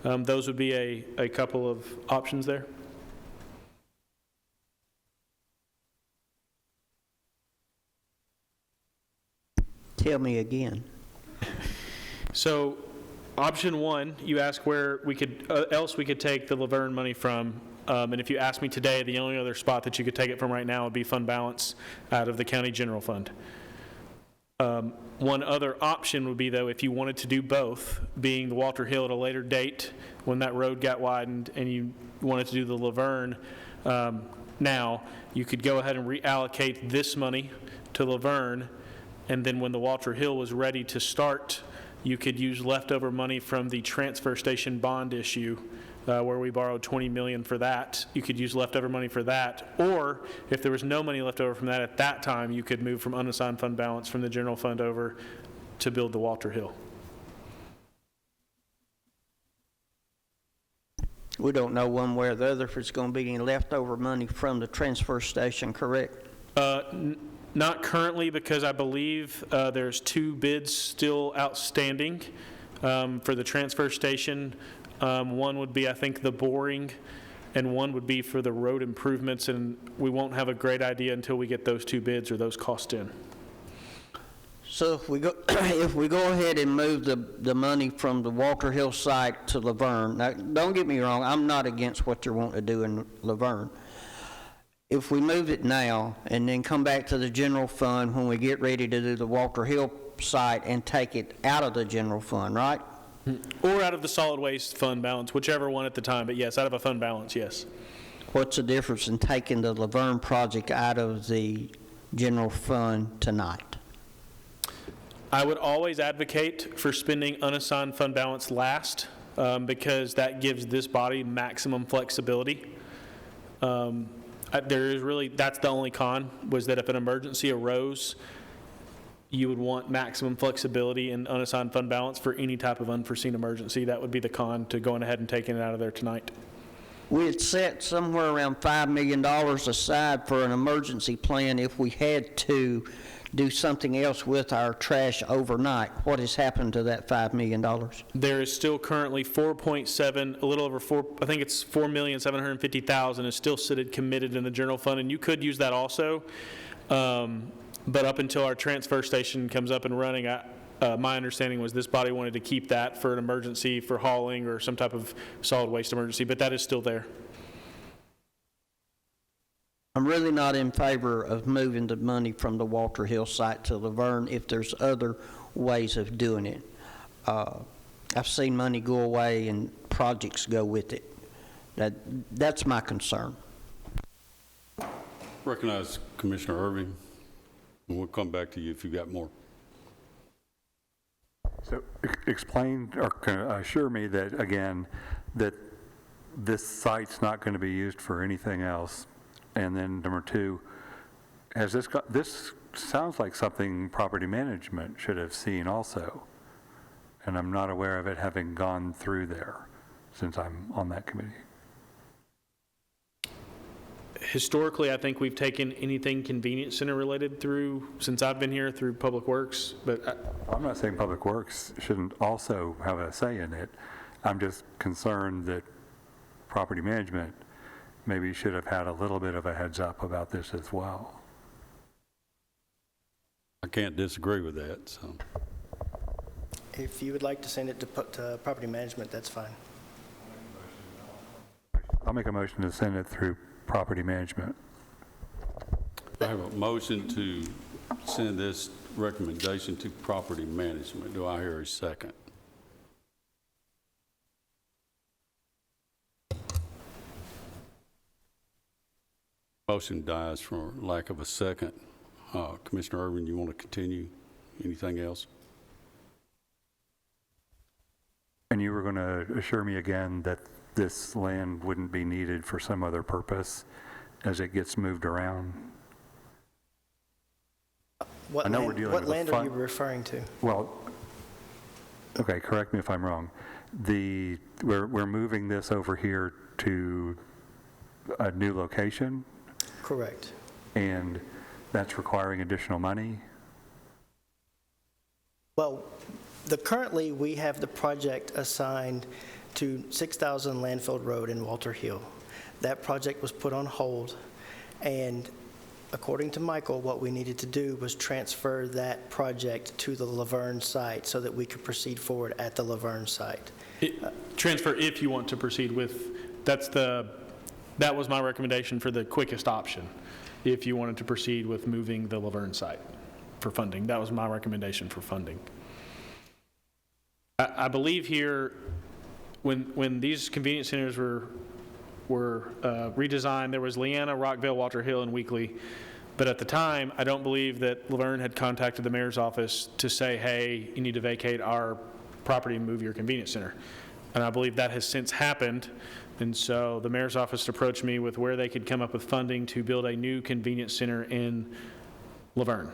Those would be a couple of options there. Tell me again. So option one, you ask where we could, else we could take the LaVergne money from. And if you ask me today, the only other spot that you could take it from right now would be fund balance out of the county general fund. One other option would be, though, if you wanted to do both, being the Walter Hill at a later date when that road got widened and you wanted to do the LaVergne now, you could go ahead and reallocate this money to LaVergne, and then when the Walter Hill was ready to start, you could use leftover money from the transfer station bond issue where we borrowed $20 million for that. You could use leftover money for that, or if there was no money left over from that at that time, you could move from unassigned fund balance from the general fund over to build the Walter Hill. We don't know one way or the other if it's going to be any leftover money from the transfer station, correct? Not currently, because I believe there's 2 bids still outstanding for the transfer station. One would be, I think, the boring, and one would be for the road improvements, and we won't have a great idea until we get those 2 bids or those costs in. So if we go, if we go ahead and move the money from the Walter Hill site to LaVergne, now, don't get me wrong, I'm not against what you're wanting to do in LaVergne. If we move it now and then come back to the general fund when we get ready to do the Walter Hill site and take it out of the general fund, right? Or out of the solid waste fund balance, whichever one at the time, but yes, out of a fund balance, yes. What's the difference in taking the LaVergne project out of the general fund tonight? I would always advocate for spending unassigned fund balance last because that gives this body maximum flexibility. There is really, that's the only con, was that if an emergency arose, you would want maximum flexibility in unassigned fund balance for any type of unforeseen emergency. That would be the con to going ahead and taking it out of there tonight. We had set somewhere around $5 million aside for an emergency plan if we had to do something else with our trash overnight. What has happened to that $5 million? There is still currently 4.7, a little over 4, I think it's 4,750,000 is still sitting committed in the general fund, and you could use that also. But up until our transfer station comes up and running, my understanding was this body wanted to keep that for an emergency, for hauling or some type of solid waste emergency, but that is still there. I'm really not in favor of moving the money from the Walter Hill site to LaVergne if there's other ways of doing it. I've seen money go away and projects go with it. That's my concern. Recognize Commissioner Irving, and we'll come back to you if you've got more. So explain or assure me that, again, that this site's not going to be used for anything else. And then number 2, has this sounds like something property management should have seen also. And I'm not aware of it having gone through there since I'm on that committee. Historically, I think we've taken anything convenience center related through, since I've been here, through Public Works, but I'm not saying Public Works shouldn't also have a say in it. I'm just concerned that property management maybe should have had a little bit of a heads up about this as well. I can't disagree with that. So, If you would like to send it to property management, that's fine. I'll make a motion to send it through property management. I have a motion to send this recommendation to property management. Do I hear a second? Motion dies for lack of a second. Commissioner Irvin, you want to continue? Anything else? And you were going to assure me again that this land wouldn't be needed for some other purpose as it gets moved around? What land are you referring to? Well, okay, correct me if I'm wrong. We're moving this over here to a new location. Correct. And that's requiring additional money? Well, currently, we have the project assigned to 6,000 Landfill Road in Walter Hill. That project was put on hold, and according to Michael, what we needed to do was transfer that project to the LaVergne site so that we could proceed forward at the LaVergne site. Transfer if you want to proceed with, that was my recommendation for the quickest option, if you wanted to proceed with moving the LaVergne site for funding. That was my recommendation for funding. I believe here, when these convenience centers were redesigned, there was Leanna, Rockville, Walter Hill, and Weekly. But at the time, I don't believe that LaVergne had contacted the mayor's office to say, hey, you need to vacate our property and move your convenience center. And I believe that has since happened. And so the mayor's office approached me with where they could come up with funding to build a new convenience center in LaVergne.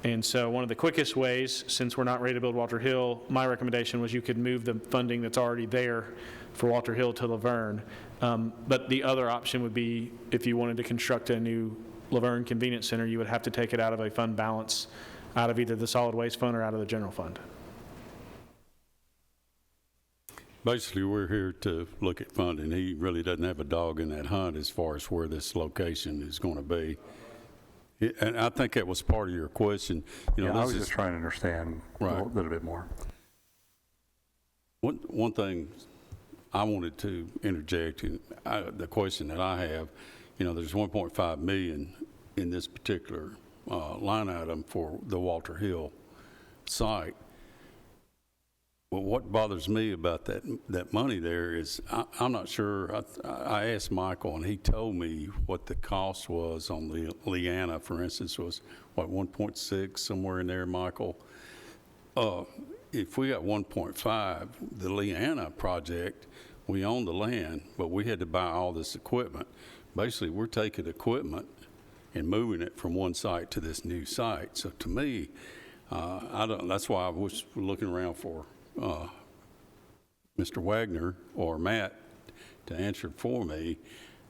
And so one of the quickest ways, since we're not ready to build Walter Hill, my recommendation was you could move the funding that's already there for Walter Hill to LaVergne. But the other option would be if you wanted to construct a new LaVergne Convenience Center, you would have to take it out of a fund balance, out of either the solid waste fund or out of the general fund. Basically, we're here to look at funding. He really doesn't have a dog in that hunt as far as where this location is going to be. And I think that was part of your question. You know, I was just trying to understand a little bit more. One thing I wanted to interject in the question that I have, you know, there's 1.5 million in this particular line item for the Walter Hill site. Well, what bothers me about that money there is I'm not sure. I asked Michael, and he told me what the cost was on the Leanna, for instance, was, what, 1.6, somewhere in there, Michael? If we got 1.5, the Leanna project, we own the land, but we had to buy all this equipment. Basically, we're taking equipment and moving it from one site to this new site. So to me, that's why I was looking around for Mr. Wagner or Matt to answer for me,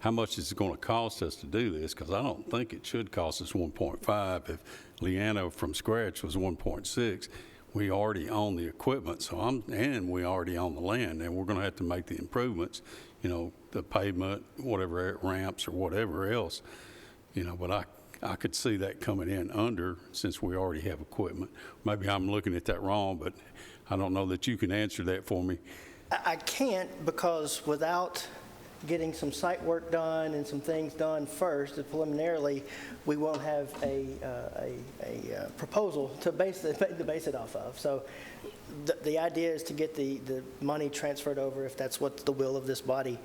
how much is it going to cost us to do this? Because I don't think it should cost us 1.5. If Leanna from scratch was 1.6, we already own the equipment, and we already own the land, and we're going to have to make the improvements, you know, the pavement, whatever, ramps or whatever else, you know, but I could see that coming in under, since we already have equipment. Maybe I'm looking at that wrong, but I don't know that you can answer that for me. I can't, because without getting some site work done and some things done first, preliminarily, we won't have a proposal to base it off of. So the idea is to get the money transferred over, if that's what the will of this body,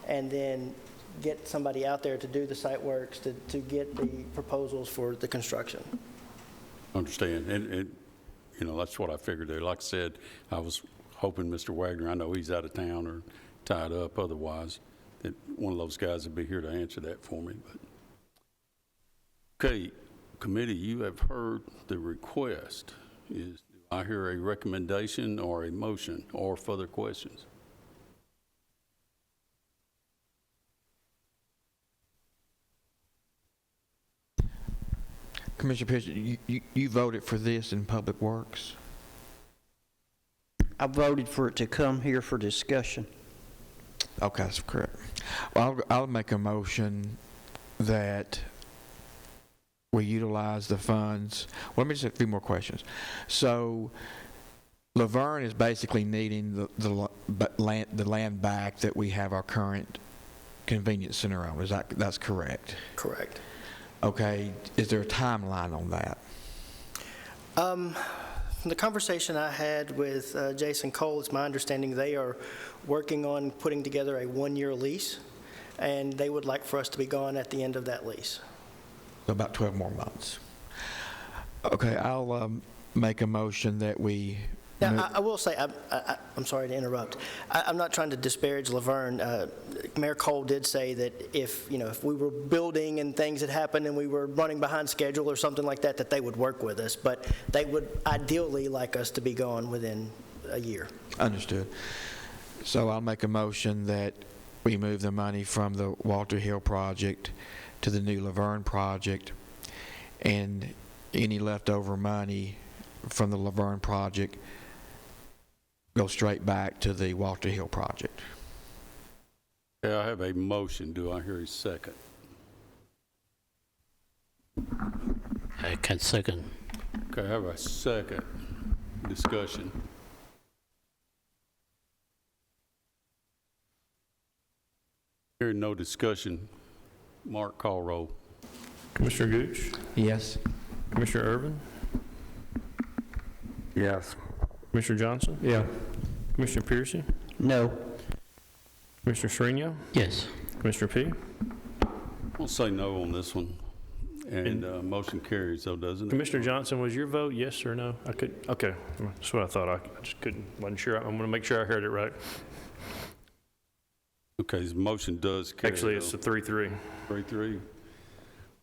and then get somebody out there to do the site works, to get the proposals for the construction. Understand. And you know, that's what I figured there. Like I said, I was hoping Mr. Wagner, I know he's out of town or tied up otherwise, that one of those guys would be here to answer that for me. But okay, committee, you have heard the request. Do I hear a recommendation or a motion or further questions? Commissioner Pierce, you voted for this in Public Works? I voted for it to come here for discussion. Okay, that's correct. Well, I'll make a motion that we utilize the funds. Well, let me just ask a few more questions. So LaVergne is basically needing the land back that we have our current convenience center on. That's correct? Correct. Okay, is there a timeline on that? The conversation I had with Jason Cole, it's my understanding they are working on putting together a one-year lease, and they would like for us to be gone at the end of that lease. So about 12 more months. Okay, I'll make a motion that we... Now, I will say, I'm sorry to interrupt. I'm not trying to disparage LaVergne. Mayor Cole did say that if we were building and things had happened and we were running behind schedule or something like that, that they would work with us. But they would ideally like us to be gone within a year. Understood. So I'll make a motion that we move the money from the Walter Hill project to the new LaVergne project, and any leftover money from the LaVergne project go straight back to the Walter Hill project. Okay, I have a motion. Do I hear a second? I can second. Okay, I have a second. Discussion. Hearing no discussion, Mark, call roll. Commissioner Gooch, Yes. Commissioner Irvin, Yes. Commissioner Johnson, Yeah. Commissioner Piercy, No. Commissioner Shrino, Yes. Commissioner P. I'll say no on this one. And motion carries, though, doesn't it? Commissioner Johnson, was your vote yes or no? Okay, that's what I thought. I just wasn't sure. I'm going to make sure I heard it right. Okay, the motion does carry. Actually, it's a 3-3. 3-3.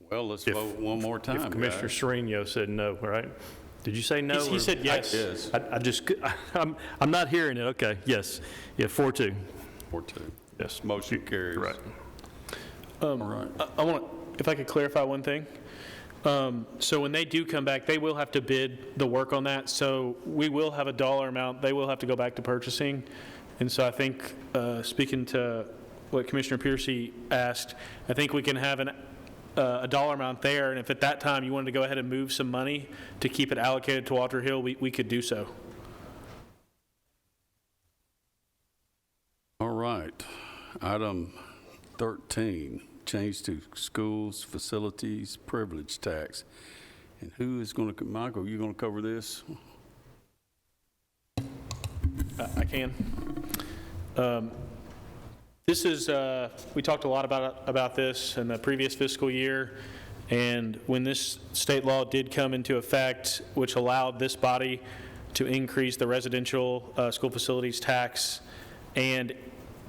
Well, let's vote one more time, If Commissioner guys. Shrino said no, right? Did you say no? He or- said yes. Yes, I'm not hearing it. Okay, yes. Yeah, 4-2. 4-2. Yes. Motion carries. You're right. All right. I want to, if I could clarify one thing. So when they do come back, they will have to bid the work on that. So we will have a dollar amount. They will have to go back to purchasing. And so I think, speaking to what Commissioner Piercy asked, I think we can have a dollar amount there. And if at that time you wanted to go ahead and move some money to keep it allocated to Walter Hill, we could do so. All right. Item 13, change to schools, facilities, privilege tax. And who is going to, Michael, you going to cover this? I can. This is, we talked a lot about this in the previous fiscal year, and when this state law did come into effect, which allowed this body to increase the residential school facilities tax and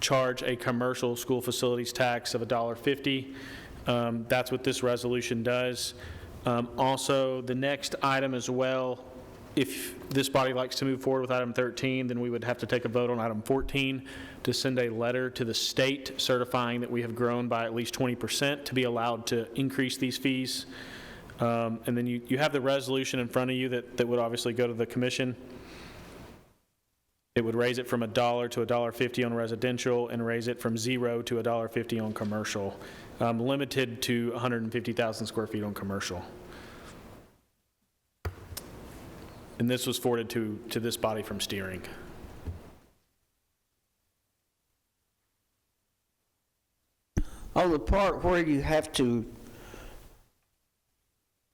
charge a commercial school facilities tax of $1.50. That's what this resolution does. Also, the next item as well, if this body likes to move forward with item 13, then we would have to take a vote on item 14 to send a letter to the state certifying that we have grown by at least 20% to be allowed to increase these fees. And then you have the resolution in front of you that would obviously go to the commission. It would raise it from $1 to $1.50 on residential and raise it from $0 to $1.50 on commercial, limited to 150,000 square feet on commercial. And this was forwarded to this body from steering. On the part where you have to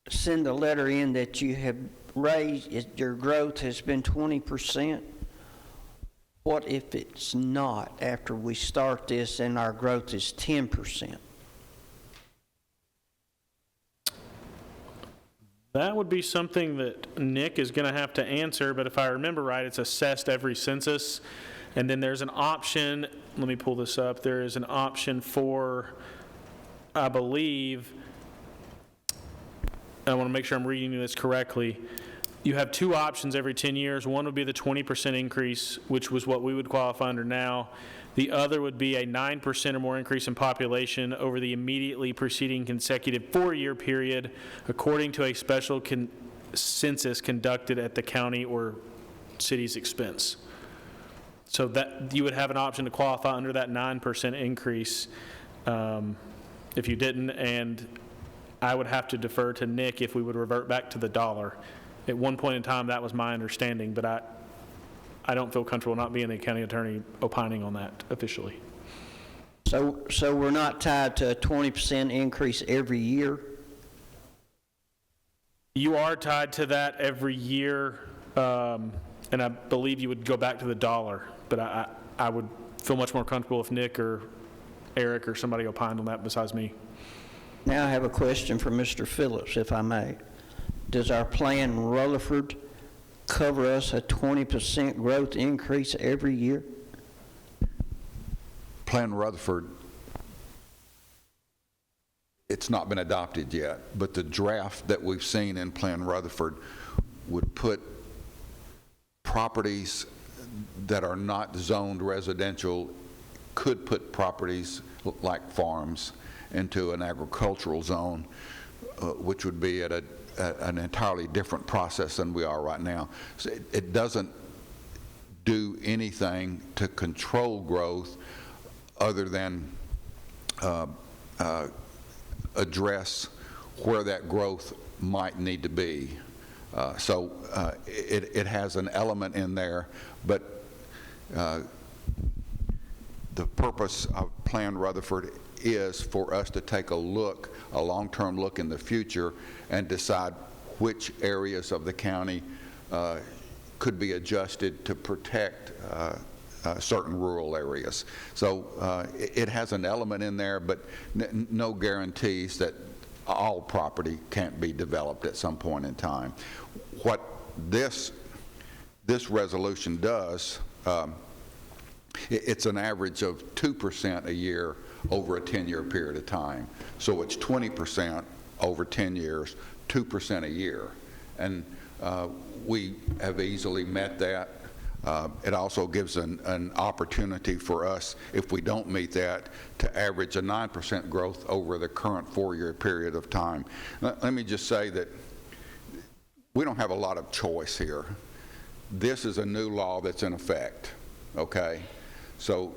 send a letter in that you have raised, your growth has been 20%, what if it's not after we start this and our growth is 10%? That would be something that Nick is going to have to answer, but if I remember right, it's assessed every census. And then there's an option, let me pull this up, there is an option for, I believe, I want to make sure I'm reading this correctly. You have two options every 10 years. One would be the 20% increase, which was what we would qualify under now. The other would be a 9% or more increase in population over the immediately preceding consecutive 4-year period, according to a special census conducted at the county or city's expense. So that you would have an option to qualify under that 9% increase if you didn't, and I would have to defer to Nick if we would revert back to the dollar. At one point in time, that was my understanding, but I don't feel comfortable not being the county attorney opining on that officially. So we're not tied to a 20% increase every year? You are tied to that every year, and I believe you would go back to the dollar, but I would feel much more comfortable if Nick or Eric or somebody opined on that besides me. Now I have a question for Mr. Phillips, if I may. Does our plan Rutherford cover us a 20% growth increase every year? Plan Rutherford, it's not been adopted yet, but the draft that we've seen in Plan Rutherford would put properties that are not zoned residential, could put properties like farms into an agricultural zone, which would be at an entirely different process than we are right now. So it doesn't do anything to control growth other than address where that growth might need to be. So it has an element in there, but the purpose of Plan Rutherford is for us to take a long-term look in the future and decide which areas of the county could be adjusted to protect certain rural areas. So it has an element in there, but no guarantees that all property can't be developed at some point in time. What this resolution does, it's an average of 2% a year over a 10-year period of time. So it's 20% over 10 years, 2% a year. And we have easily met that. It also gives an opportunity for us, if we don't meet that, to average a 9% growth over the current 4-year period of time. Let me just say that we don't have a lot of choice here. This is a new law that's in effect, okay? So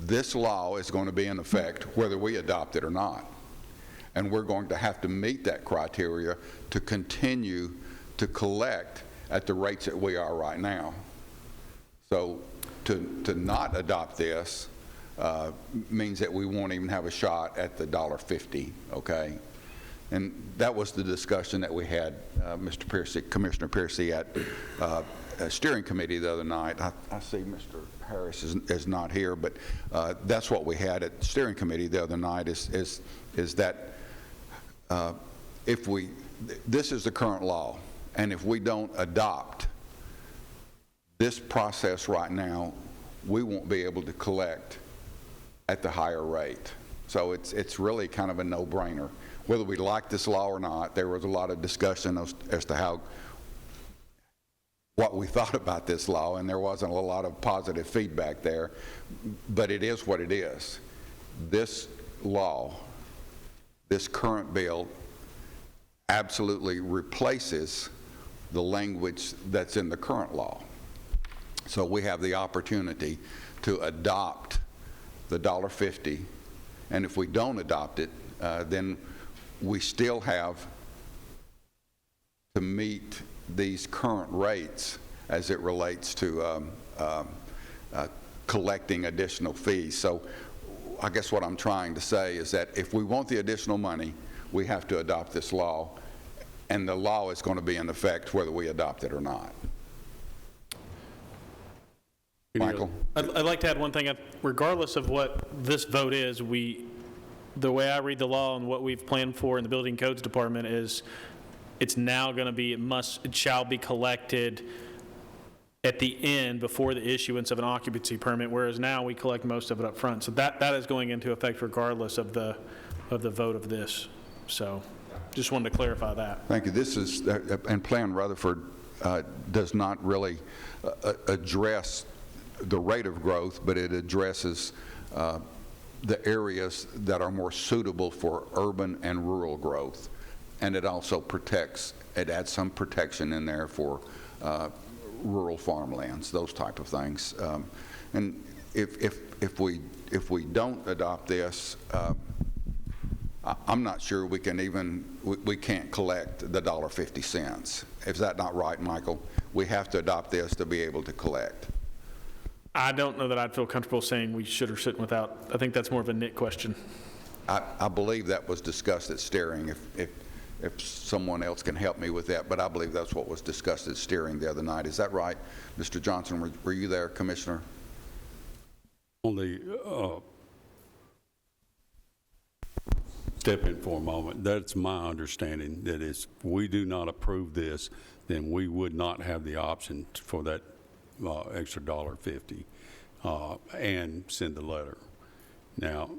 this law is going to be in effect whether we adopt it or not. And we're going to have to meet that criteria to continue to collect at the rates that we are right now. So to not adopt this means that we won't even have a shot at the $1.50, okay? And that was the discussion that we had, Mr. Piercy, Commissioner Piercy, at a steering committee the other night. I see Mr. Harris is not here, but that's what we had at steering committee the other night is that this is the current law, and if we don't adopt this process right now, we won't be able to collect at the higher rate. So it's really kind of a no-brainer. Whether we like this law or not, there was a lot of discussion as to what we thought about this law, and there wasn't a lot of positive feedback there, but it is what it is. This law, this current bill, absolutely replaces the language that's in the current law. So we have the opportunity to adopt the $1.50, and if we don't adopt it, then we still have to meet these current rates as it relates to collecting additional fees. So I guess what I'm trying to say is that if we want the additional money, we have to adopt this law, and the law is going to be in effect whether we adopt it or not. Michael? I'd like to add one thing. Regardless of what this vote is, the way I read the law and what we've planned for in the Building Codes Department is it's now going to be, it shall be collected at the end before the issuance of an occupancy permit, whereas now we collect most of it up front. So that is going into effect regardless of the vote of this. So just wanted to clarify that. Thank you. This is, and Plan Rutherford does not really address the rate of growth, but it addresses the areas that are more suitable for urban and rural growth. And it also it adds some protection in there for rural farmlands, those type of things. And if we don't adopt this, I'm not sure we can't collect the $1.50. Is that not right, Michael? We have to adopt this to be able to collect. I don't know that I'd feel comfortable saying we should or shouldn't without. I think that's more of a nit question. I believe that was discussed at steering. If someone else can help me with that, but I believe that's what was discussed at steering the other night. Is that right? Mr. Johnson, were you there, Commissioner? Only step in for a moment. That's my understanding, that if we do not approve this, then we would not have the option for that extra $1.50 and send a letter. Now,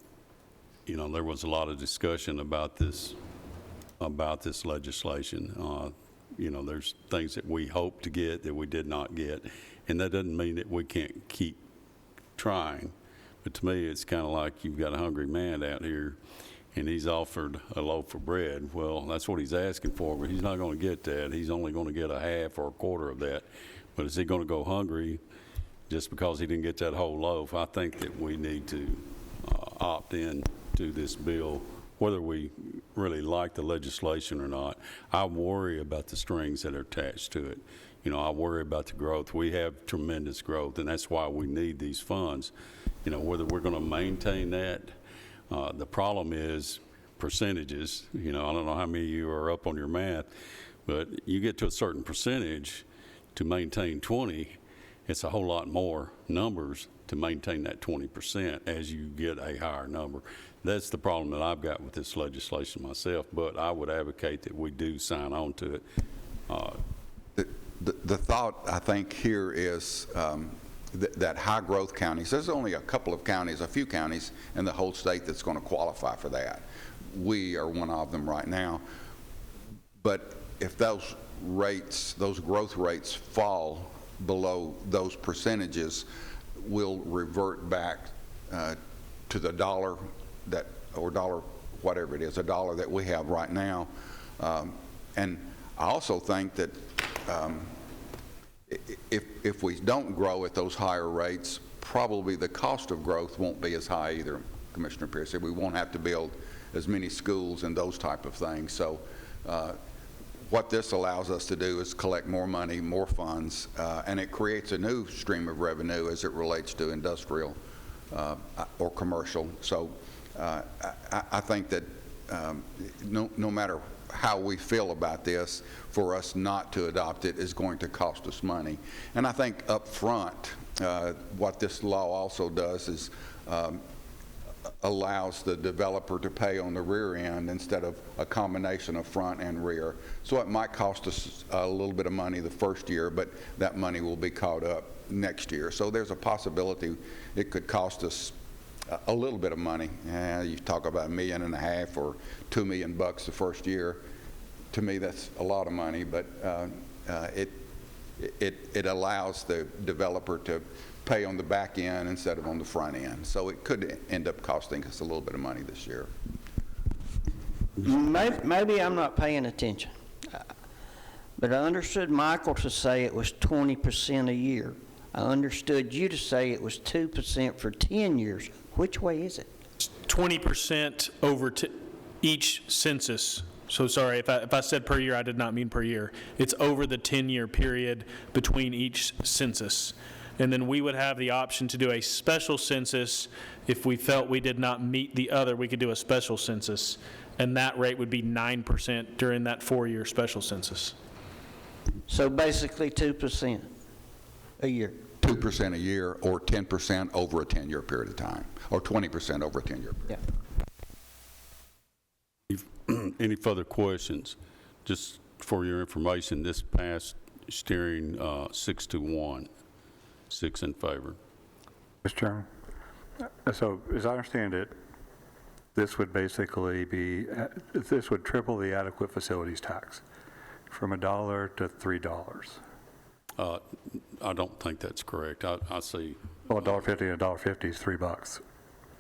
there was a lot of discussion about this legislation. There's things that we hope to get that we did not get, and that doesn't mean that we can't keep trying. But to me, it's kind of like you've got a hungry man out here, and he's offered a loaf of bread. Well, that's what he's asking for, but he's not going to get that. He's only going to get a half or a quarter of that. But is he going to go hungry just because he didn't get that whole loaf? I think that we need to opt in to this bill, whether we really like the legislation or not. I worry about the strings that are attached to it. You know, I worry about the growth. We have tremendous growth, and that's why we need these funds. You know, whether we're going to maintain that, the problem is percentages. You know, I don't know how many of you are up on your math, but you get to a certain percentage to maintain 20, it's a whole lot more numbers to maintain that 20% as you get a higher number. That's the problem that I've got with this legislation myself, but I would advocate that we do sign on to it. The thought, I think, here is that high-growth counties, there's only a couple of counties, a few counties in the whole state that's going to qualify for that. We are one of them right now. But if those rates, those growth rates fall below those percentages, we'll revert back to the dollar that, or dollar, whatever it is, a dollar that we have right now. And I also think that if we don't grow at those higher rates, probably the cost of growth won't be as high either, Commissioner Pierce. We won't have to build as many schools and those type of things. So what this allows us to do is collect more money, more funds, and it creates a new stream of revenue as it relates to industrial or commercial. So I think that no matter how we feel about this, for us not to adopt it is going to cost us money. And I think up front, what this law also does is allows the developer to pay on the rear end instead of a combination of front and rear. So it might cost us a little bit of money the first year, but that money will be caught up next year. So there's a possibility it could cost us a little bit of money. You talk about $1.5 million or $2 million the first year. To me, that's a lot of money, but it allows the developer to pay on the back end instead of on the front end. So it could end up costing us a little bit of money this year. Maybe I'm not paying attention, but I understood Michael to say it was 20% a year. I understood you to say it was 2% for 10 years. Which way is it? 20% over each census. So sorry, if I said per year, I did not mean per year. It's over the 10-year period between each census. And then we would have the option to do a special census. If we felt we did not meet the other, we could do a special census. And that rate would be 9% during that 4-year special census. So basically 2% a year. 2% a year, or 10% over a 10-year period of time, or 20% over a 10-year period. Yeah. Any further questions? Just for your information, this passed steering 6-1, 6 in favor. Mr. Chairman, so as I understand it, this would basically be, this would triple the adequate facilities tax from $1 to $3. I don't think that's correct. I see. Well, $1.50 and $1.50 is $3.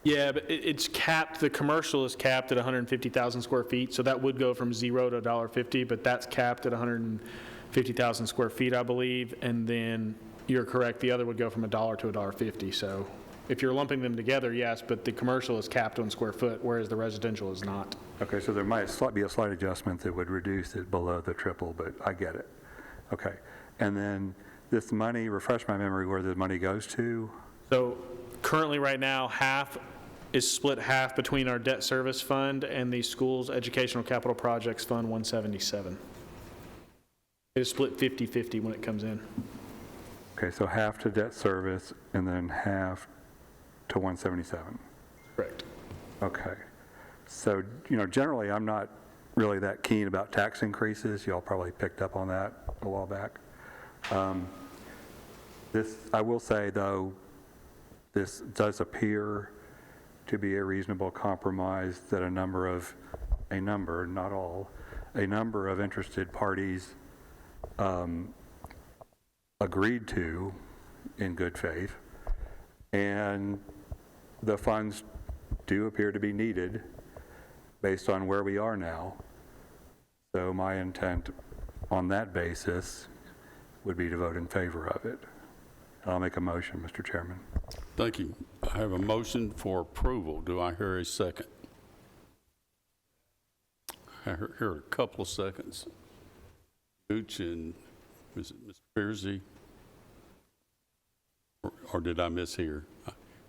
Yeah, but it's capped, the commercial is capped at 150,000 square feet, so that would go from 0 to $1.50, but that's capped at 150,000 square feet, I believe, and then you're correct, the other would go from $1 to $1.50, so if you're lumping them together, yes, but the commercial is capped on square foot, whereas the residential is not. Okay, so there might be a slight adjustment that would reduce it below the triple, but I get it. Okay, and then this money, refresh my memory where the money goes to? So currently right now, half is split half between our debt service fund and the school's educational capital projects fund 177. It is split 50-50 when it comes in. Okay, so half to debt service and then half to 177. Correct. Okay. So, you know, generally I'm not really that keen about tax increases. Y'all probably picked up on that a while back. I will say though, this does appear to be a reasonable compromise that a number, not all, a number of interested parties agreed to in good faith, and the funds do appear to be needed based on where we are now. So my intent on that basis would be to vote in favor of it. And I'll make a motion, Mr. Chairman. Thank you. I have a motion for approval. Do I hear a second? I heard a couple of seconds. Gooch and Mr. Piercy? Or did I mishear?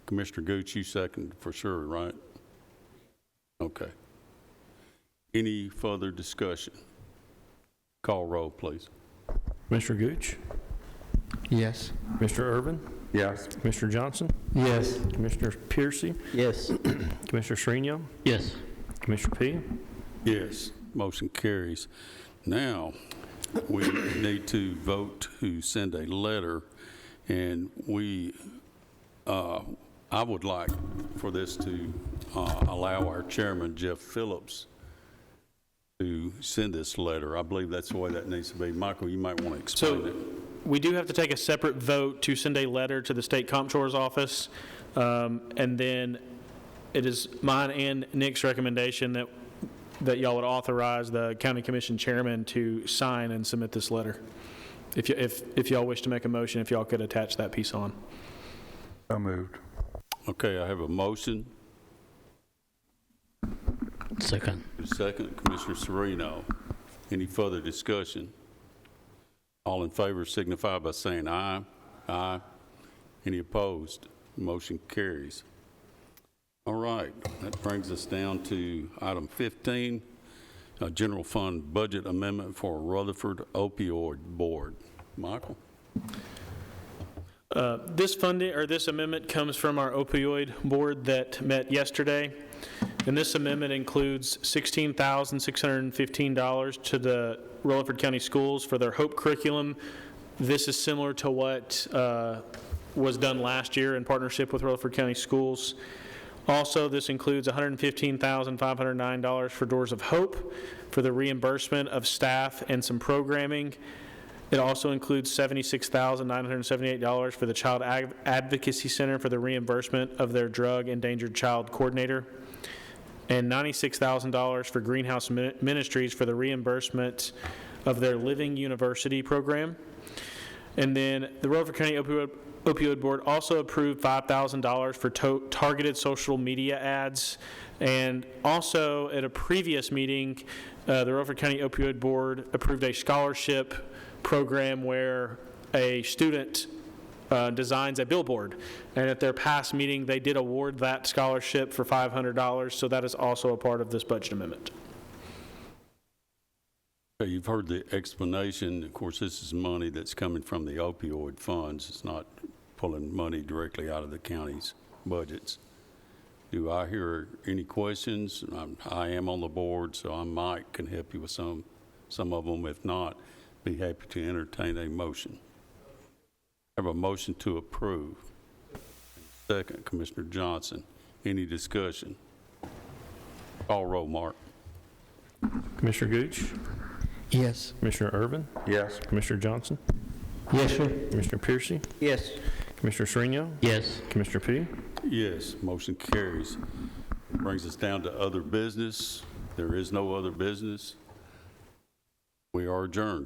Commissioner Gooch, you second for sure, right? Okay. Any further discussion? Call roll, please. Commissioner Gooch? Yes. Mr. Irvin? Yes. Commissioner Johnson? Yes. Commissioner Piercy? Yes. Commissioner Srinion? Yes. Commissioner P? Yes, motion carries. Now, we need to vote to send a letter, and I would like for this to allow our chairman, Jeff Phillips, to send this letter. I believe that's the way that needs to be. Michael, you might want to explain it. We do have to take a separate vote to send a letter to the State Comptroller's Office, and then it is mine and Nick's recommendation that y'all would authorize the County Commission Chairman to sign and submit this letter. If y'all wish to make a motion, if y'all could attach that piece on. So moved. Okay, I have a motion. Second. Second, Commissioner Sereno. Any further discussion? All in favor signify by saying aye. Aye. Any opposed? Motion carries. All right, that brings us down to item 15, a general fund budget amendment for Rutherford Opioid Board. Michael? This amendment comes from our opioid board that met yesterday. And this amendment includes $16,615 to the Rutherford County Schools for their HOPE curriculum. This is similar to what was done last year in partnership with Rutherford County Schools. Also, this includes $115,509 for Doors of Hope for the reimbursement of staff and some programming. It also includes $76,978 for the Child Advocacy Center for the reimbursement of their Drug Endangered Child Coordinator, and $96,000 for Greenhouse Ministries for the reimbursement of their Living University program. And then the Rutherford County Opioid Board also approved $5,000 for targeted social media ads. And also at a previous meeting, the Rutherford County Opioid Board approved a scholarship program where a student designs a billboard. And at their past meeting, they did award that scholarship for $500. So that is also a part of this budget amendment. Okay, you've heard the explanation. Of course, this is money that's coming from the opioid funds. It's not pulling money directly out of the county's budgets. Do I hear any questions? I am on the board, so Mike can help you with some of them. If not, be happy to entertain a motion. I have a motion to approve. Second, Commissioner Johnson. Any discussion? Call roll, Mark. Commissioner Gooch? Yes. Commissioner Irvin? Yes. Commissioner Johnson? Yes, sir. Commissioner Piercy? Yes. Commissioner Srinion? Yes. Commissioner P? Yes, motion carries. Brings us down to other business. There is no other business. We are adjourned.